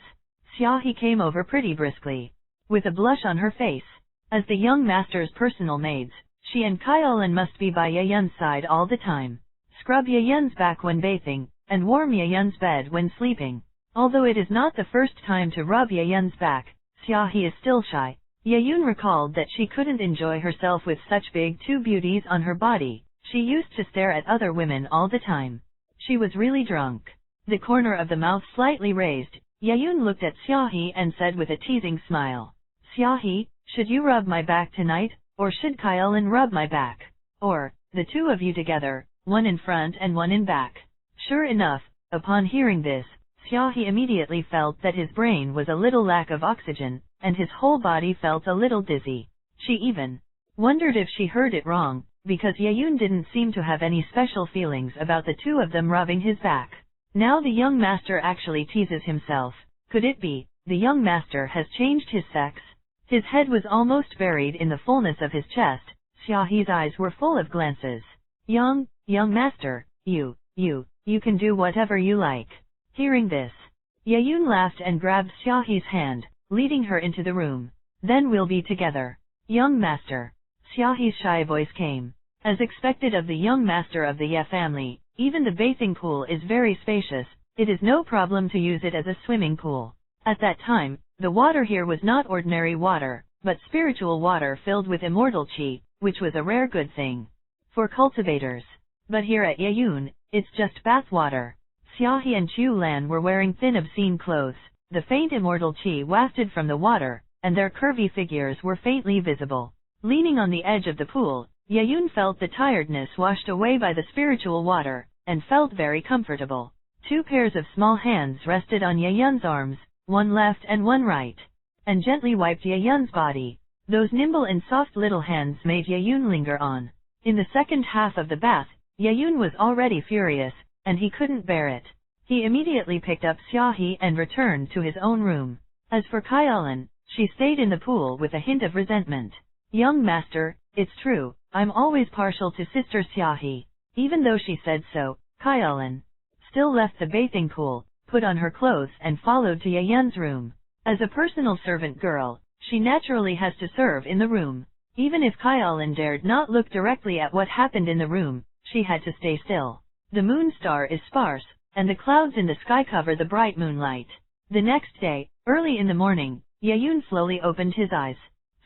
Xiaohe came over pretty briskly, with a blush on her face. As the young master's personal maids, she and Kaiolin must be by Yeyun's side all the time. Scrub Yeyun's back when bathing, and warm Yeyun's bed when sleeping. Although it is not the first time to rub Yeyun's back, Xiaohe is still shy. Yeyun recalled that she couldn't enjoy herself with such big two beauties on her body. She used to stare at other women all the time. She was really drunk. The corner of the mouth slightly raised, Yeyun looked at Xiaohe and said with a teasing smile, "Xiaohe, should you rub my back tonight, or should Kaiolin rub my back? Or, the two of you together, one in front and one in back?" Sure enough, upon hearing this, Xiaohe immediately felt that his brain was a little lack of oxygen, and his whole body felt a little dizzy. She even wondered if she heard it wrong, because Yeyun didn't seem to have any special feelings about the two of them rubbing his back. Now the young master actually teases himself. Could it be, the young master has changed his sex? His head was almost buried in the fullness of his chest. Xiaohe's eyes were full of glances. Young master, you can do whatever you like." Hearing this, Yeyun laughed and grabbed Xiaohe's hand, leading her into the room. "Then we'll be together." "Young master." Xiaohe's shy voice came. As expected of the young master of the Ye family, even the bathing pool is very spacious. It is no problem to use it as a swimming pool. At that time, the water here was not ordinary water, but spiritual water filled with immortal qi, which was a rare good thing for cultivators. But here at Yeyun, it's just bath water. Xiaohe and Chu Lan were wearing thin obscene clothes. The faint immortal qi wafted from the water, and their curvy figures were faintly visible. Leaning on the edge of the pool, Yeyun felt the tiredness washed away by the spiritual water, and felt very comfortable. Two pairs of small hands rested on Yeyun's arms, one left and one right, and gently wiped Yeyun's body. Those nimble and soft little hands made Yeyun linger on. In the second half of the bath, Yeyun was already furious, and he couldn't bear it. He immediately picked up Xiaohe and returned to his own room. As for Kaiolin, she stayed in the pool with a hint of resentment. "Young master, it's true, I'm always partial to Sister Xiaohe." Even though she said so, Kaiolin still left the bathing pool, put on her clothes and followed to Yeyun's room. As a personal servant girl, she naturally has to serve in the room. Even if Kaiolin dared not look directly at what happened in the room, she had to stay still. The moon star is sparse, and the clouds in the sky cover the bright moonlight. The next day, early in the morning, Yeyun slowly opened his eyes.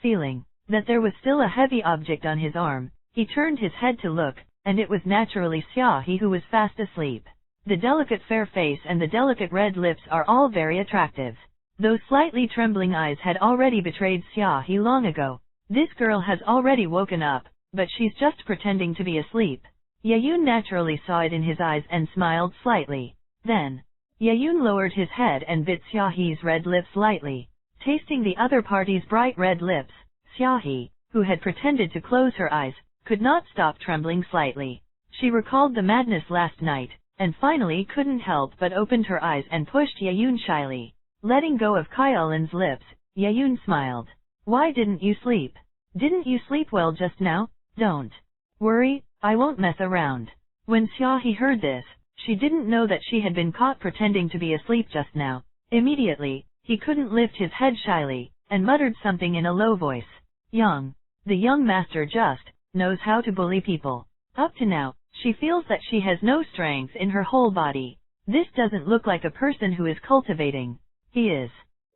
Feeling that there was still a heavy object on his arm, he turned his head to look, and it was naturally Xiaohe who was fast asleep. The delicate fair face and the delicate red lips are all very attractive. Those slightly trembling eyes had already betrayed Xiaohe long ago. This girl has already woken up, but she's just pretending to be asleep. Yeyun naturally saw it in his eyes and smiled slightly. Then, Yeyun lowered his head and bit Xiaohe's red lips lightly. Tasting the other party's bright red lips, Xiaohe, who had pretended to close her eyes, could not stop trembling slightly. She recalled the madness last night, and finally couldn't help but opened her eyes and pushed Yeyun shyly. Letting go of Kaiolin's lips, Yeyun smiled. "Why didn't you sleep? Didn't you sleep well just now? Don't worry, I won't mess around." When Xiaohe heard this, she didn't know that she had been caught pretending to be asleep just now. Immediately, he couldn't lift his head shyly, and muttered something in a low voice. The young master just knows how to bully people. Up to now, she feels that she has no strength in her whole body. This doesn't look like a person who is cultivating. He is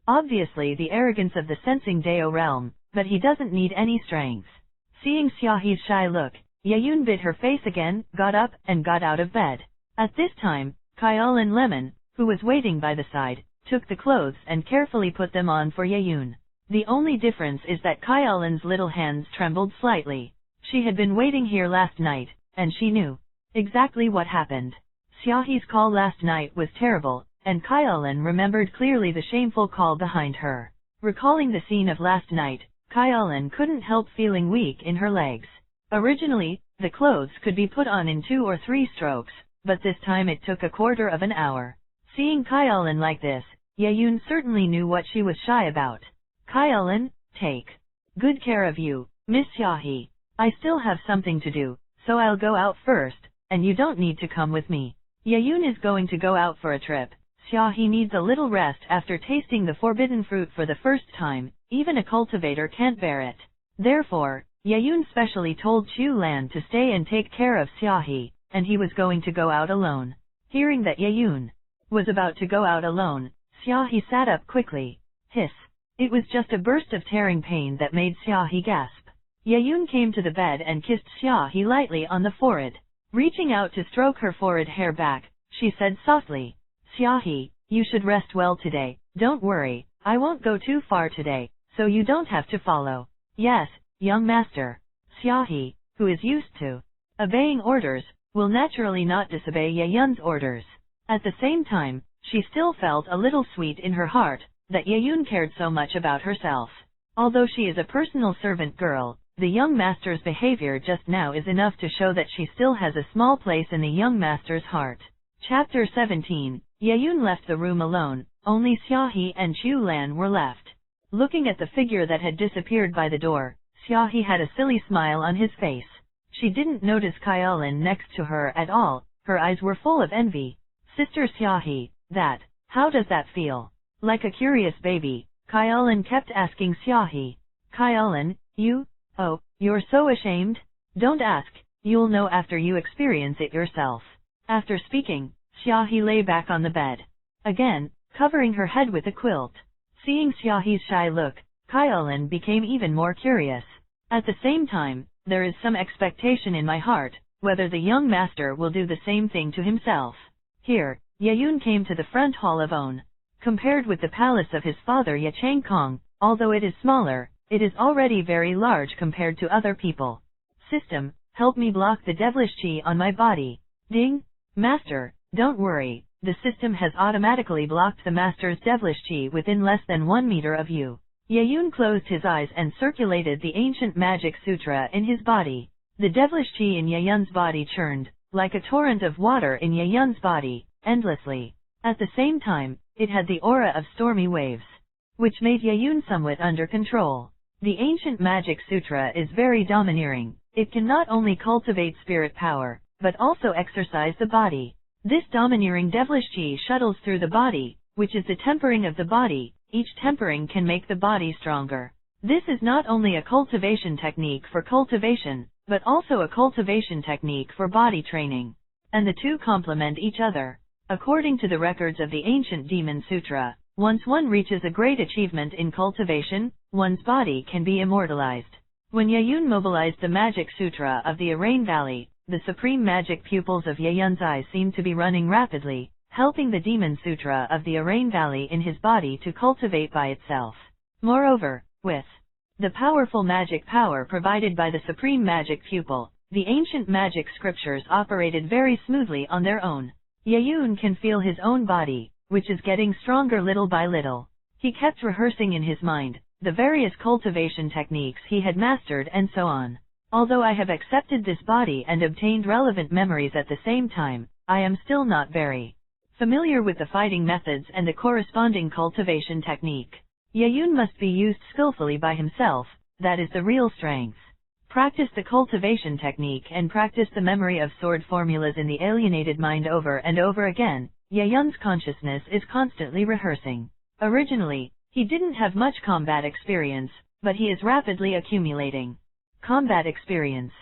obviously the arrogance of the sensing Dao realm, but he doesn't need any strength. Seeing Xiaohe's shy look, Yayun bit her face again, got up, and got out of bed. At this time, Kailan Lemon, who was waiting by the side, took the clothes and carefully put them on for Yayun. The only difference is that Kailan's little hands trembled slightly. She had been waiting here last night, and she knew exactly what happened. Xiaohe's call last night was terrible, and Kailan remembered clearly the shameful call behind her. Recalling the scene of last night, Kailan couldn't help feeling weak in her legs. Originally, the clothes could be put on in 2 or 3 strokes, but this time it took a quarter of an hour. Seeing Kailan like this, Yayun certainly knew what she was shy about. Kailan, take good care of you, Miss Xiaohe. I still have something to do, so I'll go out first, and you don't need to come with me. Yayun is going to go out for a trip. Xiaohe needs a little rest after tasting the forbidden fruit for the first time. Even a cultivator can't bear it. Therefore, Yayun specially told Chu Lan to stay and take care of Xiaohe, and he was going to go out alone. Hearing that Yayun was about to go out alone, Xiaohe sat up quickly. Hiss. It was just a burst of tearing pain that made Xiaohe gasp. Yayun came to the bed and kissed Xiaohe lightly on the forehead. Reaching out to stroke her forehead hair back, she said softly, Xiaohe, you should rest well today. Don't worry, I won't go too far today, so you don't have to follow. Yes, young master. Xiaohe, who is used to obeying orders, will naturally not disobey Yayun's orders. At the same time, she still felt a little sweet in her heart that Yayun cared so much about herself. Although she is a personal servant girl, the young master's behavior just now is enough to show that she still has a small place in the young master's heart. Chapter 17. Yayun left the room alone. Only Xiaohe and Chu Lan were left. Looking at the figure that had disappeared by the door, Xiaohe had a silly smile on his face. She didn't notice Kailan next to her at all. Her eyes were full of envy. Sister Xiaohe, how does that feel? Like a curious baby, Kailan kept asking Xiaohe. Kailan, you're so ashamed? Don't ask, you'll know after you experience it yourself. After speaking, Xiaohe lay back on the bed. Again, covering her head with a quilt. Seeing Xiaohe's shy look, Kailan became even more curious. At the same time, there is some expectation in my heart, whether the young master will do the same thing to himself. Here, Yayun came to the front hall of On. Compared with the palace of his father Ming Kong, although it is smaller, it is already very large compared to other people. System, help me block the devilish chi on my body. Ding! Master, don't worry, the system has automatically blocked the master's devilish chi within less than 1 meter of you. Yayun closed his eyes and circulated the ancient magic sutra in his body. The devilish chi in Yayun's body churned, like a torrent of water in Yayun's body, endlessly. At the same time, it had the aura of stormy waves, which made Yayun somewhat under control. The ancient magic sutra is very domineering. It can not only cultivate spirit power, but also exercise the body. This domineering devilish chi shuttles through the body, which is the tempering of the body. Each tempering can make the body stronger. This is not only a cultivation technique for cultivation, but also a cultivation technique for body training. And the two complement each other. According to the records of the ancient Demon Sutra, once one reaches a great achievement in cultivation, one's body can be immortalized. When Yayun mobilized the Magic Sutra of the Arrain Valley, the supreme magic pupils of Yayun's eyes seemed to be running rapidly, helping the Demon Sutra of the Arrain Valley in his body to cultivate by itself. Moreover, with the powerful magic power provided by the supreme magic pupil, the ancient magic scriptures operated very smoothly on their own. Yayun can feel his own body, which is getting stronger little by little. He kept rehearsing in his mind the various cultivation techniques he had mastered and so on. Although I have accepted this body and obtained relevant memories at the same time, I am still not very familiar with the fighting methods and the corresponding cultivation technique. Yayun must be used skillfully by himself, that is the real strength. Practice the cultivation technique and practice the memory of sword formulas in the alienated mind over and over again. Yayun's consciousness is constantly rehearsing. Originally, he didn't have much combat experience, but he is rapidly accumulating combat experience.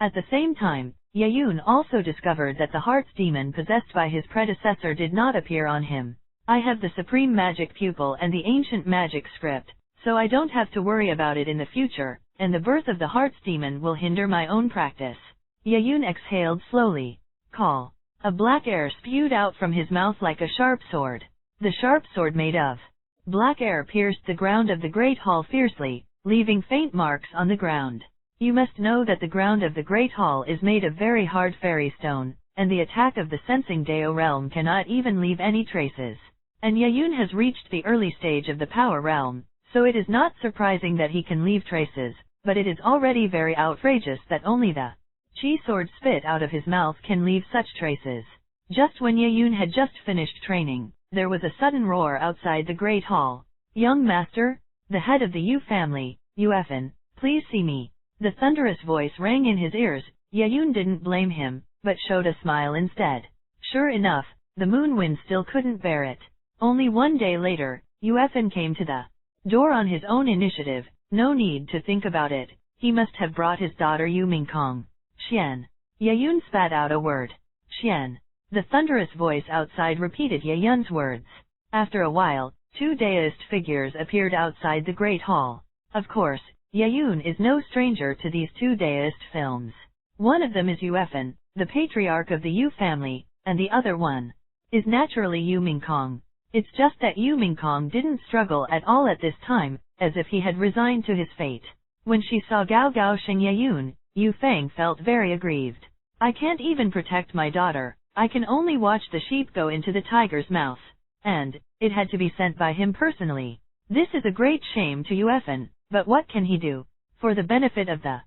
At the same time, Yayun also discovered that the heart's demon possessed by his predecessor did not appear on him. I have the supreme magic pupil and the ancient magic script, so I don't have to worry about it in the future, and the birth of the heart's demon will hinder my own practice. Yayun exhaled slowly. Call. A black air spewed out from his mouth like a sharp sword. The sharp sword made of black air pierced the ground of the great hall fiercely, leaving faint marks on the ground. You must know that the ground of the great hall is made of very hard fairy stone, and the attack of the sensing Dao realm cannot even leave any traces. And Yayun has reached the early stage of the power realm, so it is not surprising that he can leave traces, but it is already very outrageous that only the chi sword spit out of his mouth can leave such traces. Just when Yayun had just finished training, there was a sudden roar outside the great hall. Young master, the head of the Yu family, Yuefan, please see me. The thunderous voice rang in his ears. Yayun didn't blame him, but showed a smile instead. Sure enough, the moon wind still couldn't bear it. Only one day later, Yuefan came to the door on his own initiative. No need to think about it. He must have brought his daughter Ming Kong. Xian. Yayun spat out a word. Xian. The thunderous voice outside repeated Yayun's words. After a while, two deist figures appeared outside the great hall. Of course, Yayun is no stranger to these two deist films. One of them is Yuefan, the patriarch of the Yu family, and the other one is naturally Ming Kong. It's just that Ming Kong didn't struggle at all at this time, as if he had resigned to his fate. When she saw Gao Gao Sheng Yayun, Yu Feng felt very aggrieved. I can't even protect my daughter. I can only watch the sheep go into the tiger's mouth. And it had to be sent by him personally. This is a great shame to Yuefan, but what can he do? For the benefit of the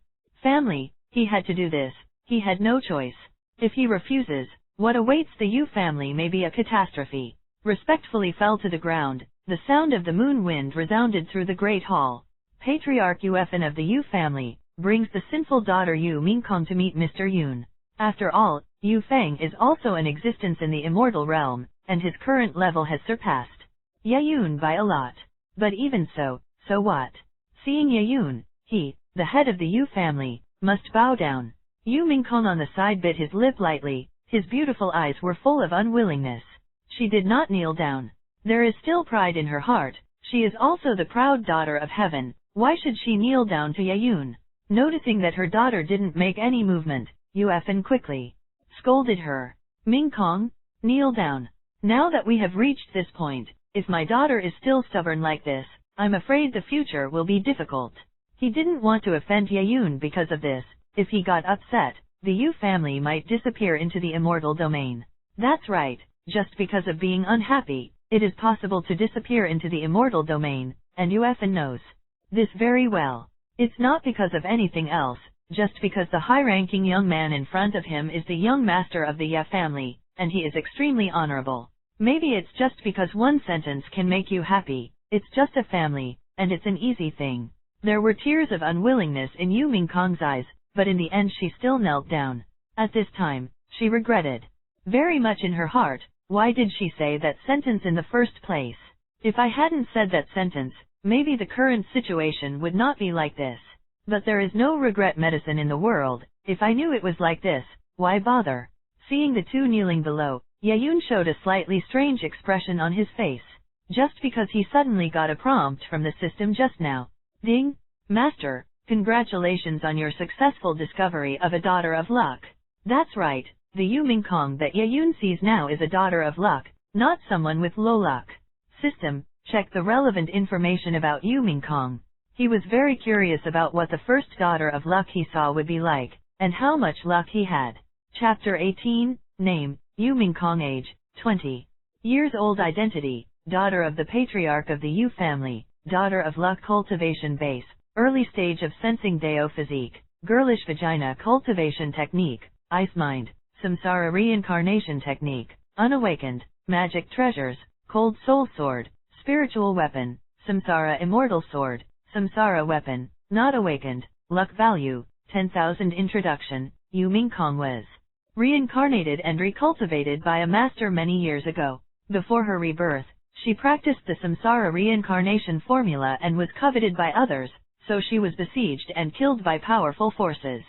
family, he had to do this. He had no choice. If he refuses, what awaits the Yu family may be a catastrophe. Respectfully fell to the ground. The sound of the moon wind resounded through the great hall. Patriarch Yuefan of the Yu family brings the sinful daughter Ming Kong to meet Mr. Yun. After all, Yu Feng is also an existence in the immortal realm, and his current level has surpassed Yayun by a lot. But even so what? Seeing Yayun, he, the head of the Yu family, must bow down. Ming Kong on the side bit his lip lightly. His beautiful eyes were full of unwillingness. She did not kneel down. There is still pride in her heart. She is also the proud daughter of heaven. Why should she kneel down to Yayun? Noticing that her daughter didn't make any movement, Yuefan quickly scolded her. Ming Kong, kneel down. Now that we have reached this point, if my daughter is still stubborn like this, I'm afraid the future will be difficult. He didn't want to offend Yayun because of this. If he got upset, the Yu family might disappear into the immortal domain. That's right, just because of being unhappy, it is possible to disappear into the immortal domain, and Yuefan knows this very well. It's not because of anything else, just because the high-ranking young man in front of him is the young master of the Ya family, and he is extremely honorable. Maybe it's just because one sentence can make you happy. It's just a family, and it's an easy thing. There were tears of unwillingness in Ming Kong's eyes, but in the end she still knelt down. At this time, she regretted very much in her heart. Why did she say that sentence in the first place? If I hadn't said that sentence, maybe the current situation would not be like this. But there is no regret medicine in the world. If I knew it was like this, why bother? Seeing the two kneeling below, Yayun showed a slightly strange expression on his face. Just because he suddenly got a prompt from the system just now. Ding! Master, congratulations on your successful discovery of a daughter of luck. That's right, the Ming Kong that Yayun sees now is a daughter of luck, not someone with low luck. System, check the relevant information about Ming Kong. He was very curious about what the first daughter of luck he saw would be like, and how much luck he had. Chapter 18, Name, Ming Kong Age, 20 years old. Identity, daughter of the patriarch of the Yu family, daughter of luck. Cultivation base, early stage of sensing Dao physique, girlish vagina. Cultivation technique, ice mind, samsara reincarnation technique, unawakened, magic treasures, cold soul sword, spiritual weapon, samsara immortal sword, samsara weapon, not awakened, luck value, 10,000. Introduction, Ming Kong was reincarnated and recultivated by a master many years ago. Before her rebirth, she practiced the samsara reincarnation formula and was coveted by others, so she was besieged and killed by powerful forces.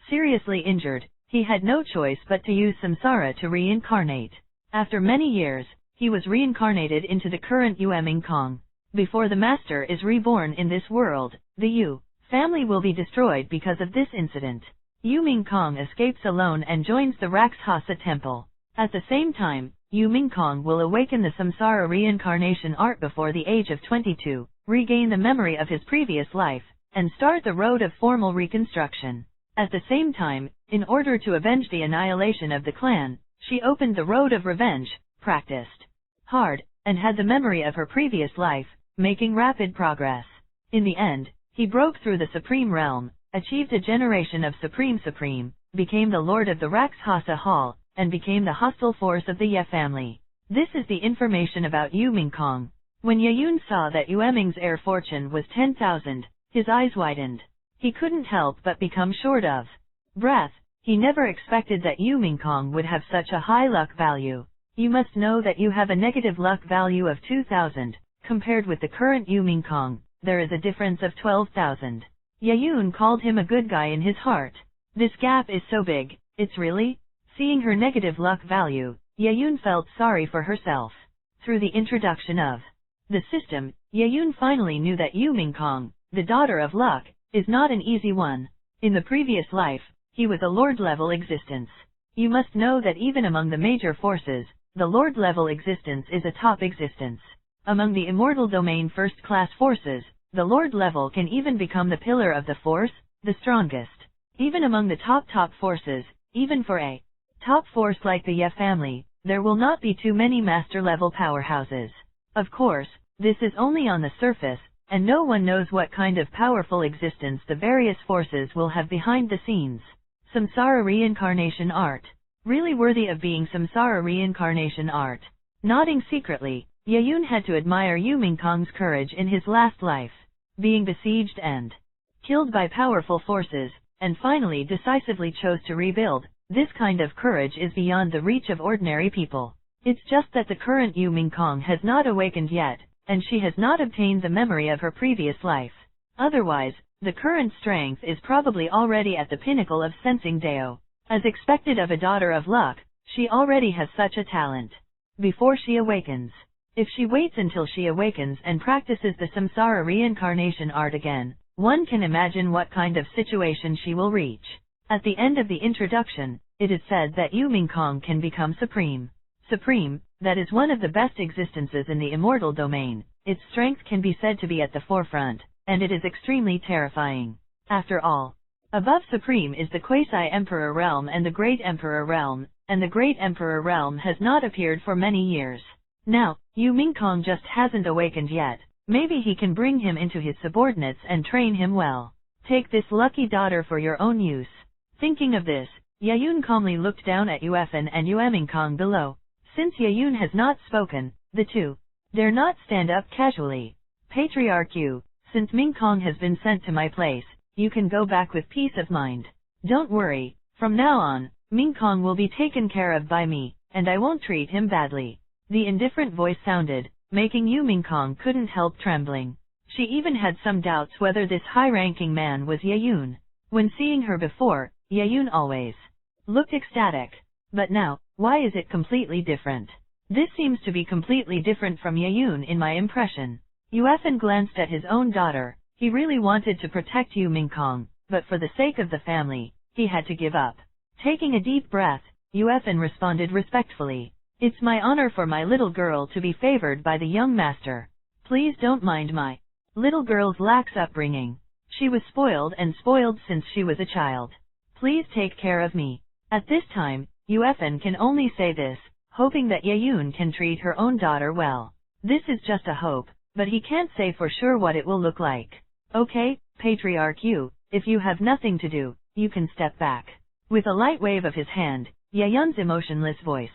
Seriously injured, He had no choice but to use samsara to reincarnate. After many years, he was reincarnated into the current Ming Kong. Before the master is reborn in this world, the Yu family will be destroyed because of this incident. Ming Kong escapes alone and joins the Rakshasa temple. At the same time, Ming Kong will awaken the samsara reincarnation art before the age of 22, regain the memory of his previous life, and start the road of formal reconstruction. At the same time, in order to avenge the annihilation of the clan, she opened the road of revenge, practiced hard, and had the memory of her previous life, making rapid progress. In the end, he broke through the Supreme Realm, achieved a generation of Supreme, became the Lord of the Rakshasa Hall, and became the hostile force of the Ye family. This is the information about Ming Kong. When Yayun saw that Ming's heir fortune was 10,000, his eyes widened. He couldn't help but become short of breath. He never expected that Ming Kong would have such a high luck value. You must know that you have a negative luck value of 2,000. Compared with the current Ming Kong, there is a difference of 12,000. Yayun called him a good guy in his heart. This gap is so big, it's really? Seeing her negative luck value, Yayun felt sorry for herself. Through the introduction of the system, Yayun finally knew that Ming Kong, the daughter of luck, is not an easy one. In the previous life, he was a Lord-level existence. You must know that even among the major forces, the Lord-level existence is a top existence. Among the immortal domain first-class forces, the Lord level can even become the pillar of the force, the strongest. Even among the top forces, even for a top force like the Ye family, there will not be too many master-level powerhouses. Of course, this is only on the surface, and no one knows what kind of powerful existence the various forces will have behind the scenes. Samsara reincarnation art. Really worthy of being samsara reincarnation art. Nodding secretly, Yayun had to admire Ming Kong's courage in his last life. Being besieged and killed by powerful forces, and finally decisively chose to rebuild, this kind of courage is beyond the reach of ordinary people. It's just that the current Ming Kong has not awakened yet, and she has not obtained the memory of her previous life. Otherwise, the current strength is probably already at the pinnacle of sensing Dao. As expected of a daughter of luck, she already has such a talent. Before she awakens. If she waits until she awakens and practices the samsara reincarnation art again, one can imagine what kind of situation she will reach. At the end of the introduction, it is said that Ming Kong can become supreme. Supreme, that is one of the best existences in the immortal domain. Its strength can be said to be at the forefront, and it is extremely terrifying. After all, above Supreme is the Quasi-Emperor Realm and the Great Emperor Realm, and the Great Emperor Realm has not appeared for many years. Now, Ming Kong just hasn't awakened yet. Maybe he can bring him into his subordinates and train him well. Take this lucky daughter for your own use. Thinking of this, Yayun calmly looked down at Yuefan and Ming Kong below. Since Yayun has not spoken, the two dare not stand up casually. Patriarch Yu, since Ming Kong has been sent to my place, you can go back with peace of mind. Don't worry, from now on, Ming Kong will be taken care of by me, and I won't treat him badly. The indifferent voice sounded, making Ming Kong couldn't help trembling. She even had some doubts whether this high-ranking man was Yayun. When seeing her before, Yayun always looked ecstatic. But now, why is it completely different? This seems to be completely different from Yayun in my impression. Yuefan glanced at his own daughter. He really wanted to protect Ming Kong, but for the sake of the family, he had to give up. Taking a deep breath, Yuefan responded respectfully. It's my honor for my little girl to be favored by the young master. Please don't mind my little girl's lax upbringing. She was spoiled since she was a child. Please take care of me. At this time, Yuefan can only say this, hoping that Yayun can treat her own daughter well. This is just a hope, but he can't say for sure what it will look like. Okay, Patriarch Yu, if you have nothing to do, you can step back. With a light wave of his hand, Yayun's emotionless voice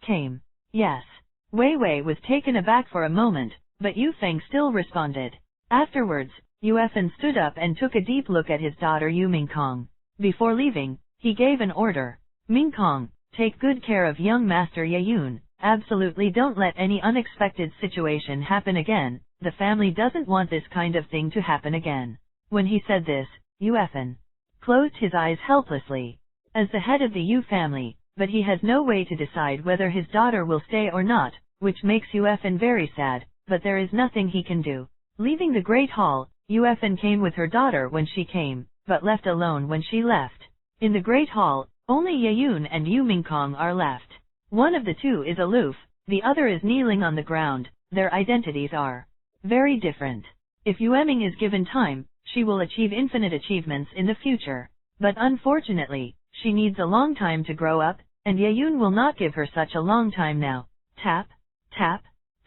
came. Yes. Wei Wei was taken aback for a moment, but Yu Feng still responded. Afterwards, Yuefan stood up and took a deep look at his daughter Ming Kong. Before leaving, he gave an order. Ming Kong, take good care of young Master Yayun. Absolutely don't let any unexpected situation happen again. The family doesn't want this kind of thing to happen again. When he said this, Yuefan closed his eyes helplessly. as the head of the Yu family, but he has no way to decide whether his daughter will stay or not, which makes Yuefan very sad, but there is nothing he can do. Leaving the Great Hall, Yuefan came with her daughter when she came, but left alone when she left. In the Great Hall, only Yeyun and Ming Kong are left. One of the two is aloof, the other is kneeling on the ground. Their identities are very different. If Yueming is given time, she will achieve infinite achievements in the future. But unfortunately, she needs a long time to grow up, and Yeyun will not give her such a long time now. Tap, tap,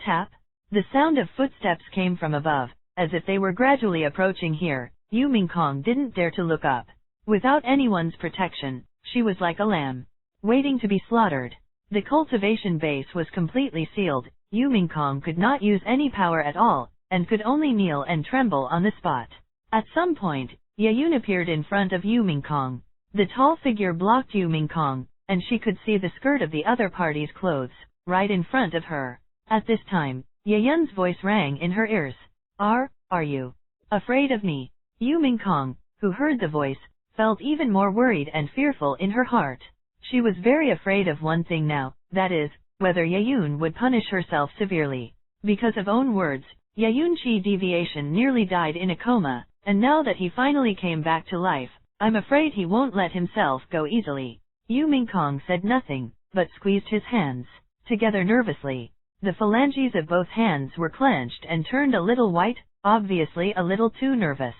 tap. The sound of footsteps came from above, as if they were gradually approaching here. Ming Kong didn't dare to look up. Without anyone's protection, she was like a lamb, waiting to be slaughtered. The cultivation base was completely sealed. Ming Kong could not use any power at all, and could only kneel and tremble on the spot. At some point, Yeyun appeared in front of Ming Kong. The tall figure blocked Ming Kong, and she could see the skirt of the other party's clothes, right in front of her. At this time, Yeyun's voice rang in her ears. Are you afraid of me? Ming Kong, who heard the voice, felt even more worried and fearful in her heart. She was very afraid of one thing now, that is, whether Yeyun would punish herself severely. Because of own words, Yeyun Chi Deviation nearly died in a coma, and now that he finally came back to life, I'm afraid he won't let himself go easily. Ming Kong said nothing, but squeezed his hands together nervously. The phalanges of both hands were clenched and turned a little white, obviously a little too nervous.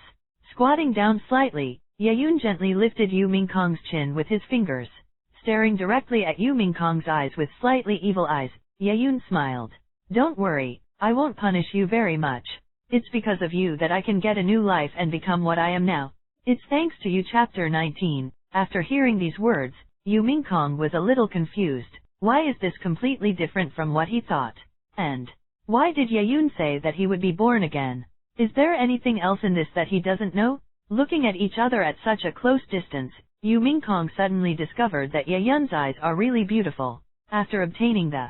Squatting down slightly, Yeyun gently lifted Ming Kong's chin with his fingers. Staring directly at Ming Kong's eyes with slightly evil eyes, Yeyun smiled. Don't worry, I won't punish you very much. It's because of you that I can get a new life and become what I am now. It's thanks to you. Chapter 19. After hearing these words, Ming Kong was a little confused. Why is this completely different from what he thought? And why did Yeyun say that he would be born again? Is there anything else in this that he doesn't know? Looking at each other at such a close distance, Ming Kong suddenly discovered that Yeyun's eyes are really beautiful. After obtaining the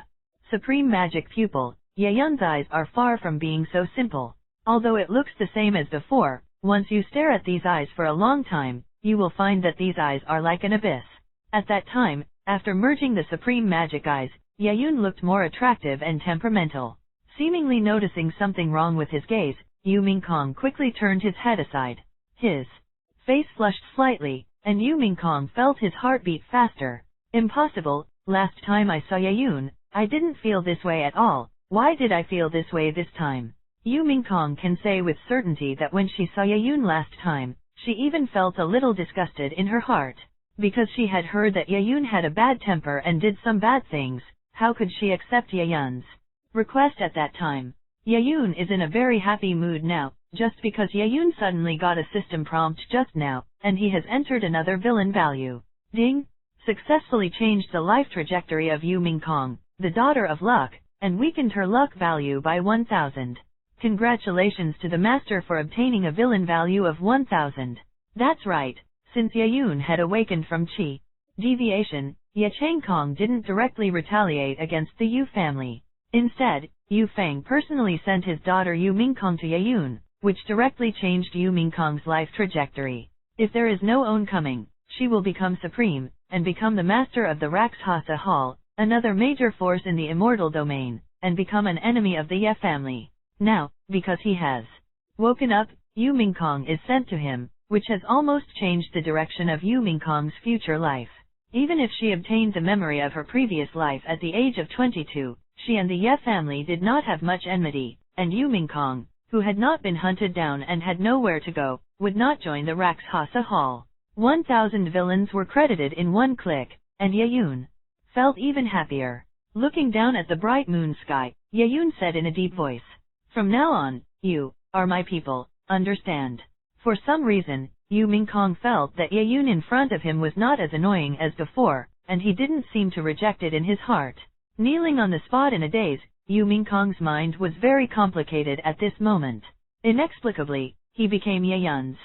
supreme magic pupil, Yeyun's eyes are far from being so simple. Although it looks the same as before, once you stare at these eyes for a long time, you will find that these eyes are like an abyss. At that time, after merging the supreme magic eyes, Yeyun looked more attractive and temperamental. Seemingly noticing something wrong with his gaze, Ming Kong quickly turned his head aside. His face flushed slightly, and Ming Kong felt his heartbeat faster. Impossible, last time I saw Yeyun, I didn't feel this way at all. Why did I feel this way this time? Ming Kong can say with certainty that when she saw Yeyun last time, she even felt a little disgusted in her heart. Because she had heard that Yeyun had a bad temper and did some bad things, how could she accept Yeyun's request at that time? Yeyun is in a very happy mood now, just because Yeyun suddenly got a system prompt just now, and he has entered another villain value. Ding! Successfully changed the life trajectory of Ming Kong, the daughter of luck, and weakened her luck value by 1000. Congratulations to the master for obtaining a villain value of 1000. That's right, since Yeyun had awakened from Chi Deviation, Yechang Kong didn't directly retaliate against the Yu family. Instead, Yu Feng personally sent his daughter Ming Kong to Yeyun, which directly changed Ming Kong's life trajectory. If there is no oncoming, she will become supreme, and become the master of the Rakshasa Hall, another major force in the immortal domain, and become an enemy of the Ye family. Now, because he has woken up, Ming Kong is sent to him, which has almost changed the direction of Ming Kong's future life. Even if she obtained the memory of her previous life at the age of 22, she and the Ye family did not have much enmity, and Ming Kong, who had not been hunted down and had nowhere to go, would not join the Rakshasa Hall. 1000 villains were credited in one click, and Yeyun felt even happier. Looking down at the bright moon sky, Yeyun said in a deep voice, "From now on, you are my people, understand?" For some reason, Ming Kong felt that Yeyun in front of him was not as annoying as before, and he didn't seem to reject it in his heart. Kneeling on the spot in a daze, Ming Kong's mind was very complicated at this moment. Inexplicably, he became Yeyun's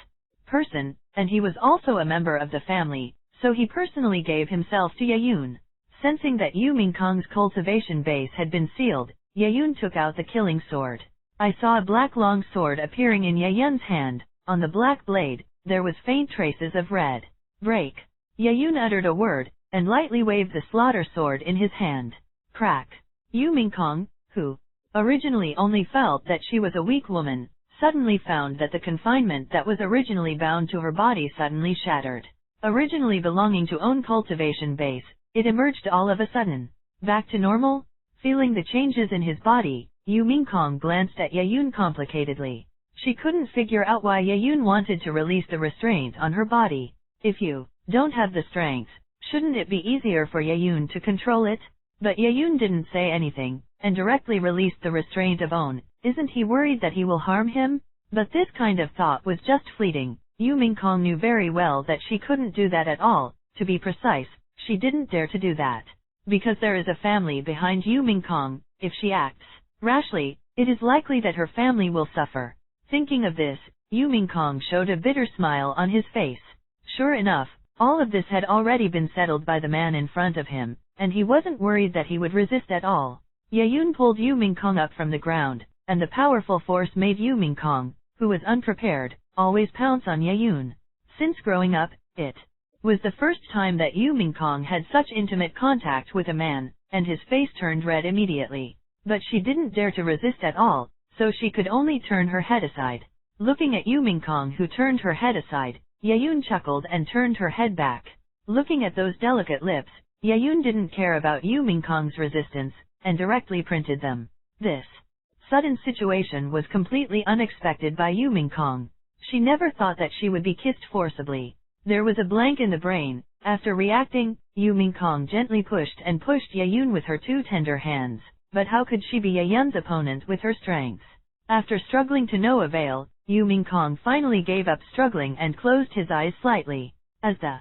person, and he was also a member of the family, so he personally gave himself to Yeyun. Sensing that Ming Kong's cultivation base had been sealed, Yeyun took out the killing sword. I saw a black long sword appearing in Yeyun's hand. On the black blade, there was faint traces of red. Break. Yeyun uttered a word, and lightly waved the slaughter sword in his hand. Crack. Ming Kong, who originally only felt that she was a weak woman, suddenly found that the confinement that was originally bound to her body suddenly shattered. Originally belonging to own cultivation base, it emerged all of a sudden. Back to normal? Feeling the changes in his body, Ming Kong glanced at Yeyun complicatedly. She couldn't figure out why Yeyun wanted to release the restraint on her body. If you don't have the strength, shouldn't it be easier for Yeyun to control it? But Yeyun didn't say anything, and directly released the restraint of own. Isn't he worried that he will harm him? But this kind of thought was just fleeting. Ming Kong knew very well that she couldn't do that at all. To be precise, she didn't dare to do that. Because there is a family behind Ming Kong, if she acts rashly, it is likely that her family will suffer. Thinking of this, Ming Kong showed a bitter smile on his face. Sure enough, all of this had already been settled by the man in front of him, and he wasn't worried that he would resist at all. Yeyun pulled Ming Kong up from the ground, and the powerful force made Ming Kong, who was unprepared, always pounce on Yeyun. Since growing up, it was the first time that Ming Kong had such intimate contact with a man, and his face turned red immediately. But she didn't dare to resist at all, so she could only turn her head aside. Looking at Ming Kong, who turned her head aside, Yeyun chuckled and turned her head back. Looking at those delicate lips, Yeyun didn't care about Ming Kong's resistance, and directly printed them. This sudden situation was completely unexpected by Ming Kong. She never thought that she would be kissed forcibly. There was a blank in the brain. After reacting, Ming Kong gently pushed Yeyun with her two tender hands. But how could she be Yeyun's opponent with her strength? After struggling to no avail, Ming Kong finally gave up struggling and closed his eyes slightly. As the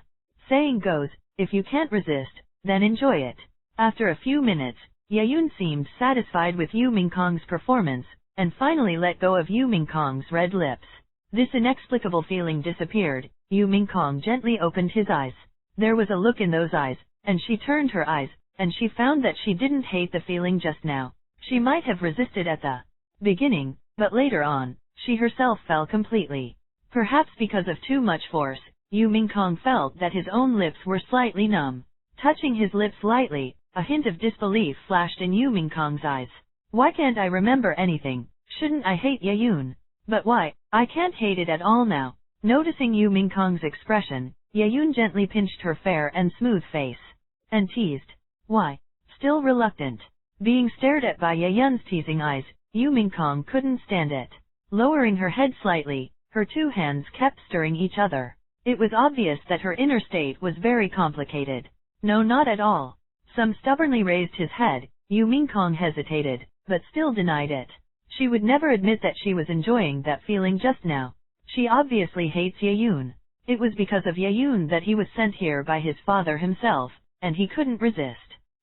saying goes, if you can't resist, then enjoy it. After a few minutes, Yeyun seemed satisfied with Ming Kong's performance, and finally let go of Ming Kong's red lips. This inexplicable feeling disappeared. Ming Kong gently opened his eyes. There was a look in those eyes, and she turned her eyes, and she found that she didn't hate the feeling just now. She might have resisted at the beginning, but later on, she herself fell completely. Perhaps because of too much force, Ming Kong felt that his own lips were slightly numb. Touching his lips lightly, a hint of disbelief flashed in Ming Kong's eyes. Why can't I remember anything? Shouldn't I hate Yeyun? But why? I can't hate it at all now. Noticing Ming Kong's expression, Yeyun gently pinched her fair and smooth face, and teased. Why? Still reluctant. Being stared at by Yeyun's teasing eyes, Ming Kong couldn't stand it. Lowering her head slightly, her two hands kept stirring each other. It was obvious that her inner state was very complicated. No, not at all. Some stubbornly raised his head. Ming Kong hesitated, but still denied it. She would never admit that she was enjoying that feeling just now. She obviously hates Yeyun. It was because of Yeyun that he was sent here by his father himself, and he couldn't resist.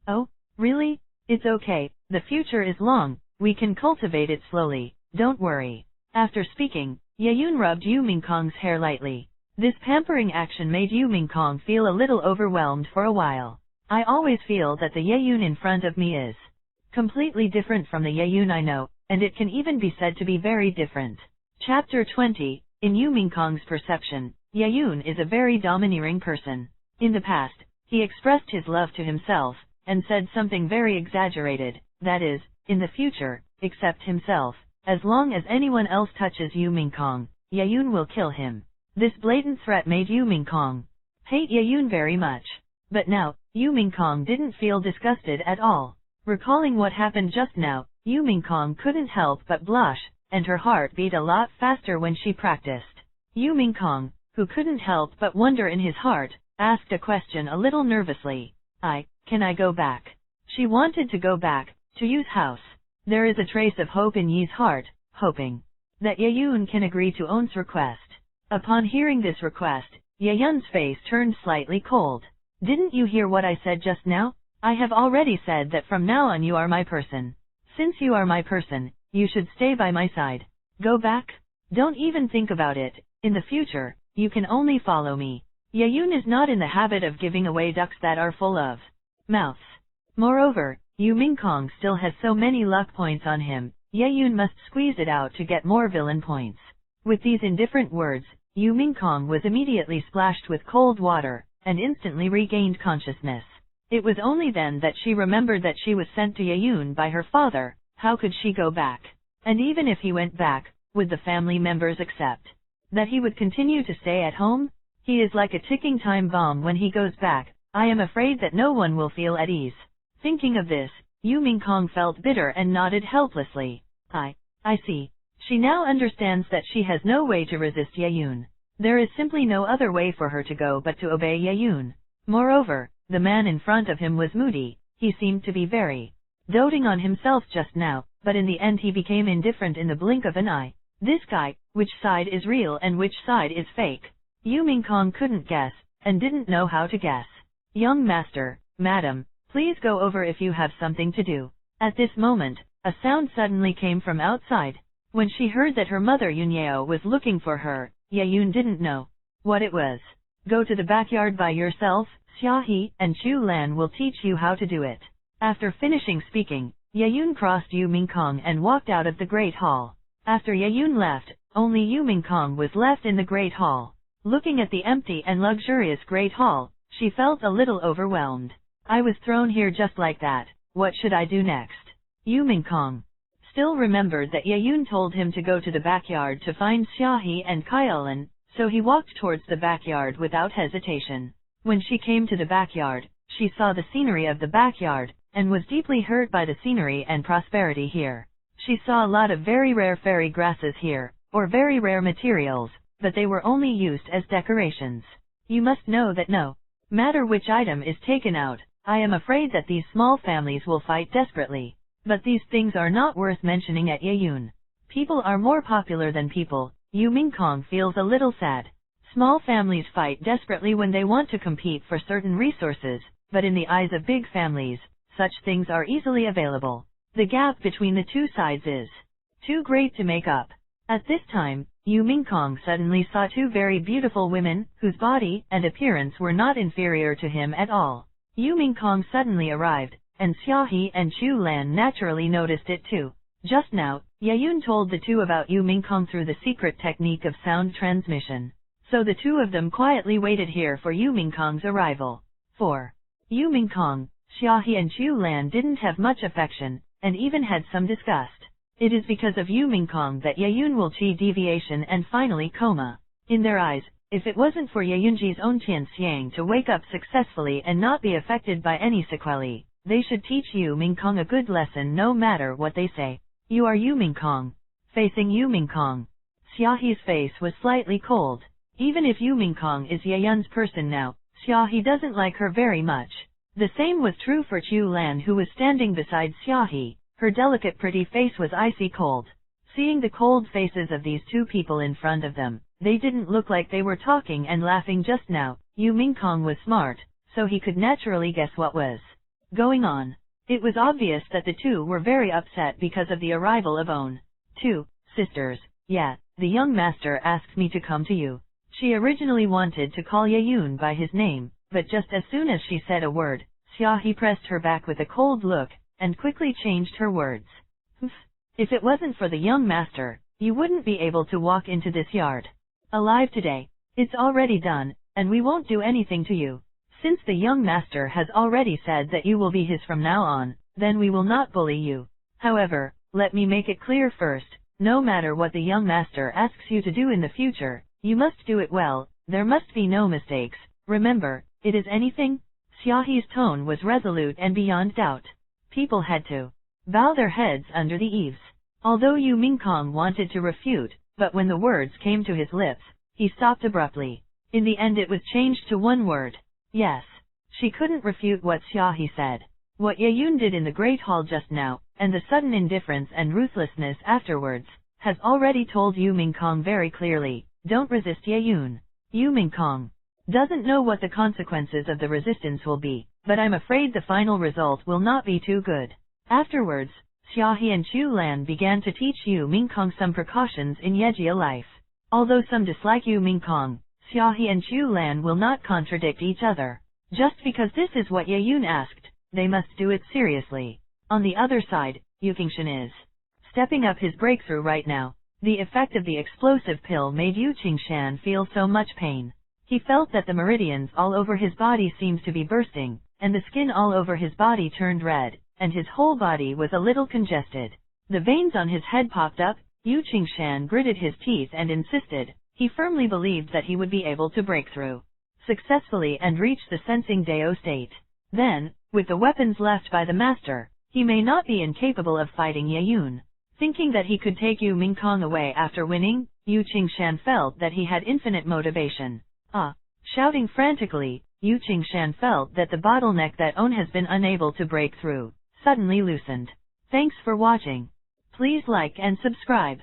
Oh, really? It's okay, the future is long, we can cultivate it slowly, don't worry. After speaking, Yeyun rubbed Ming Kong's hair lightly. This pampering action made Ming Kong feel a little overwhelmed for a while. I always feel that the Yeyun in front of me is completely different from the Yeyun I know, and it can even be said to be very different. Chapter 20. In Ming Kong's perception, Yeyun is a very domineering person. In the past, he expressed his love to himself, and said something very exaggerated, that is, in the future, except himself, as long as anyone else touches Ming Kong, Yeyun will kill him. This blatant threat made Ming Kong hate Yeyun very much. But now, Ming Kong didn't feel disgusted at all. Recalling what happened just now, Ming Kong couldn't help but blush, and her heart beat a lot faster when she practiced. Ming Kong, who couldn't help but wonder in his heart, asked a question a little nervously. Can I go back? She wanted to go back, to Yu's house. There is a trace of hope in Yi's heart, hoping that Yeyun can agree to On's request. Upon hearing this request, Yeyun's face turned slightly cold. Didn't you hear what I said just now? I have already said that from now on you are my person. Since you are my person, you should stay by my side. Go back? Don't even think about it. In the future, you can only follow me. Yeyun is not in the habit of giving away ducks that are full of mouths. Moreover, Ming Kong still has so many luck points on him, Yeyun must squeeze it out to get more villain points. With these indifferent words, Ming Kong was immediately splashed with cold water, and instantly regained consciousness. It was only then that she remembered that she was sent to Yayun by her father. How could she go back? And even if he went back, would the family members accept that he would continue to stay at home? He is like a ticking time bomb when he goes back. I am afraid that no one will feel at ease. Thinking of this, Ming Kong felt bitter and nodded helplessly. I see. She now understands that she has no way to resist Yayun. There is simply no other way for her to go but to obey Yayun. Moreover, the man in front of him was moody. He seemed to be very doting on himself just now, but in the end he became indifferent in the blink of an eye. This guy, which side is real and which side is fake? Ming Kong couldn't guess, and didn't know how to guess. Young master, madam, please go over if you have something to do. At this moment, a sound suddenly came from outside. When she heard that her mother Yunyao was looking for her, Yayun didn't know what it was. Go to the backyard by yourself, Xiaohe and Chu Lan will teach you how to do it. After finishing speaking, Yayun crossed Ming Kong and walked out of the Great Hall. After Yayun left, only Ming Kong was left in the Great Hall. Looking at the empty and luxurious Great Hall, she felt a little overwhelmed. I was thrown here just like that. What should I do next? Ming Kong still remembered that Yayun told him to go to the backyard to find Xiaohe and Kailan, so he walked towards the backyard without hesitation. When she came to the backyard, she saw the scenery of the backyard, and was deeply hurt by the scenery and prosperity here. She saw a lot of very rare fairy grasses here, or very rare materials, but they were only used as decorations. You must know that no matter which item is taken out, I am afraid that these small families will fight desperately. But these things are not worth mentioning at Yayun. People are more popular than people. Ming Kong feels a little sad. Small families fight desperately when they want to compete for certain resources, but in the eyes of big families, such things are easily available. The gap between the two sides is too great to make up. At this time, Ming Kong suddenly saw two very beautiful women, whose body and appearance were not inferior to him at all. Ming Kong suddenly arrived, and Xiaohe and Chu Lan naturally noticed it too. Just now, Yayun told the two about Ming Kong through the secret technique of sound transmission. So the two of them quietly waited here for Ming Kong's arrival. For Ming Kong, Xiaohe and Chu Lan didn't have much affection, and even had some disgust. It is because of Ming Kong that Yayun will chi deviation and finally coma. In their eyes, if it wasn't for Yayunji's own Tian Xiang to wake up successfully and not be affected by any sequelae, they should teach Ming Kong a good lesson no matter what they say. You are Ming Kong. Facing Ming Kong, Xiaohe's face was slightly cold. Even if Ming Kong is Yayun's person now, Xiaohe doesn't like her very much. The same was true for Chu Lan, who was standing beside Xiaohe. Her delicate pretty face was icy cold. Seeing the cold faces of these two people in front of them, they didn't look like they were talking and laughing just now. Ming Kong was smart, so he could naturally guess what was going on. It was obvious that the two were very upset because of the arrival of own two sisters. Yeah, the young master asked me to come to you. She originally wanted to call Yayun by his name, but just as soon as she said a word, Xiaohe pressed her back with a cold look, and quickly changed her words. If it wasn't for the young master, you wouldn't be able to walk into this yard alive today. It's already done, and we won't do anything to you. Since the young master has already said that you will be his from now on, then we will not bully you. However, let me make it clear first, no matter what the young master asks you to do in the future, you must do it well. There must be no mistakes. Remember, it is anything? Xiaohe's tone was resolute and beyond doubt. People had to bow their heads under the eaves. Although Ming Kong wanted to refute, but when the words came to his lips, he stopped abruptly. In the end it was changed to one word. Yes. She couldn't refute what Xiaohe said. What Yayun did in the Great Hall just now, and the sudden indifference and ruthlessness afterwards, has already told Ming Kong very clearly, don't resist Yayun. Ming Kong doesn't know what the consequences of the resistance will be, but I'm afraid the final result will not be too good. Afterwards, Xiaohe and Chu Lan began to teach Ming Kong some precautions in Yejia life. Although some dislike Ming Kong, Xiaohe and Chu Lan will not contradict each other. Just because this is what Yayun asked, they must do it seriously. On the other side, Yuqingshan is stepping up his breakthrough right now. The effect of the explosive pill made Yuqingshan feel so much pain. He felt that the meridians all over his body seemed to be bursting, and the skin all over his body turned red, and his whole body was a little congested. The veins on his head popped up. Yu Qingshan gritted his teeth and insisted. He firmly believed that he would be able to break through successfully and reach the sensing Dao state. Then, with the weapons left by the master, he may not be incapable of fighting Ye Yun. Thinking that he could take Ming Kong away after winning, Yu Qingshan felt that he had infinite motivation. Shouting frantically, Yu Qingshan felt that the bottleneck that On has been unable to break through suddenly loosened. Thanks for watching. Please like and subscribe.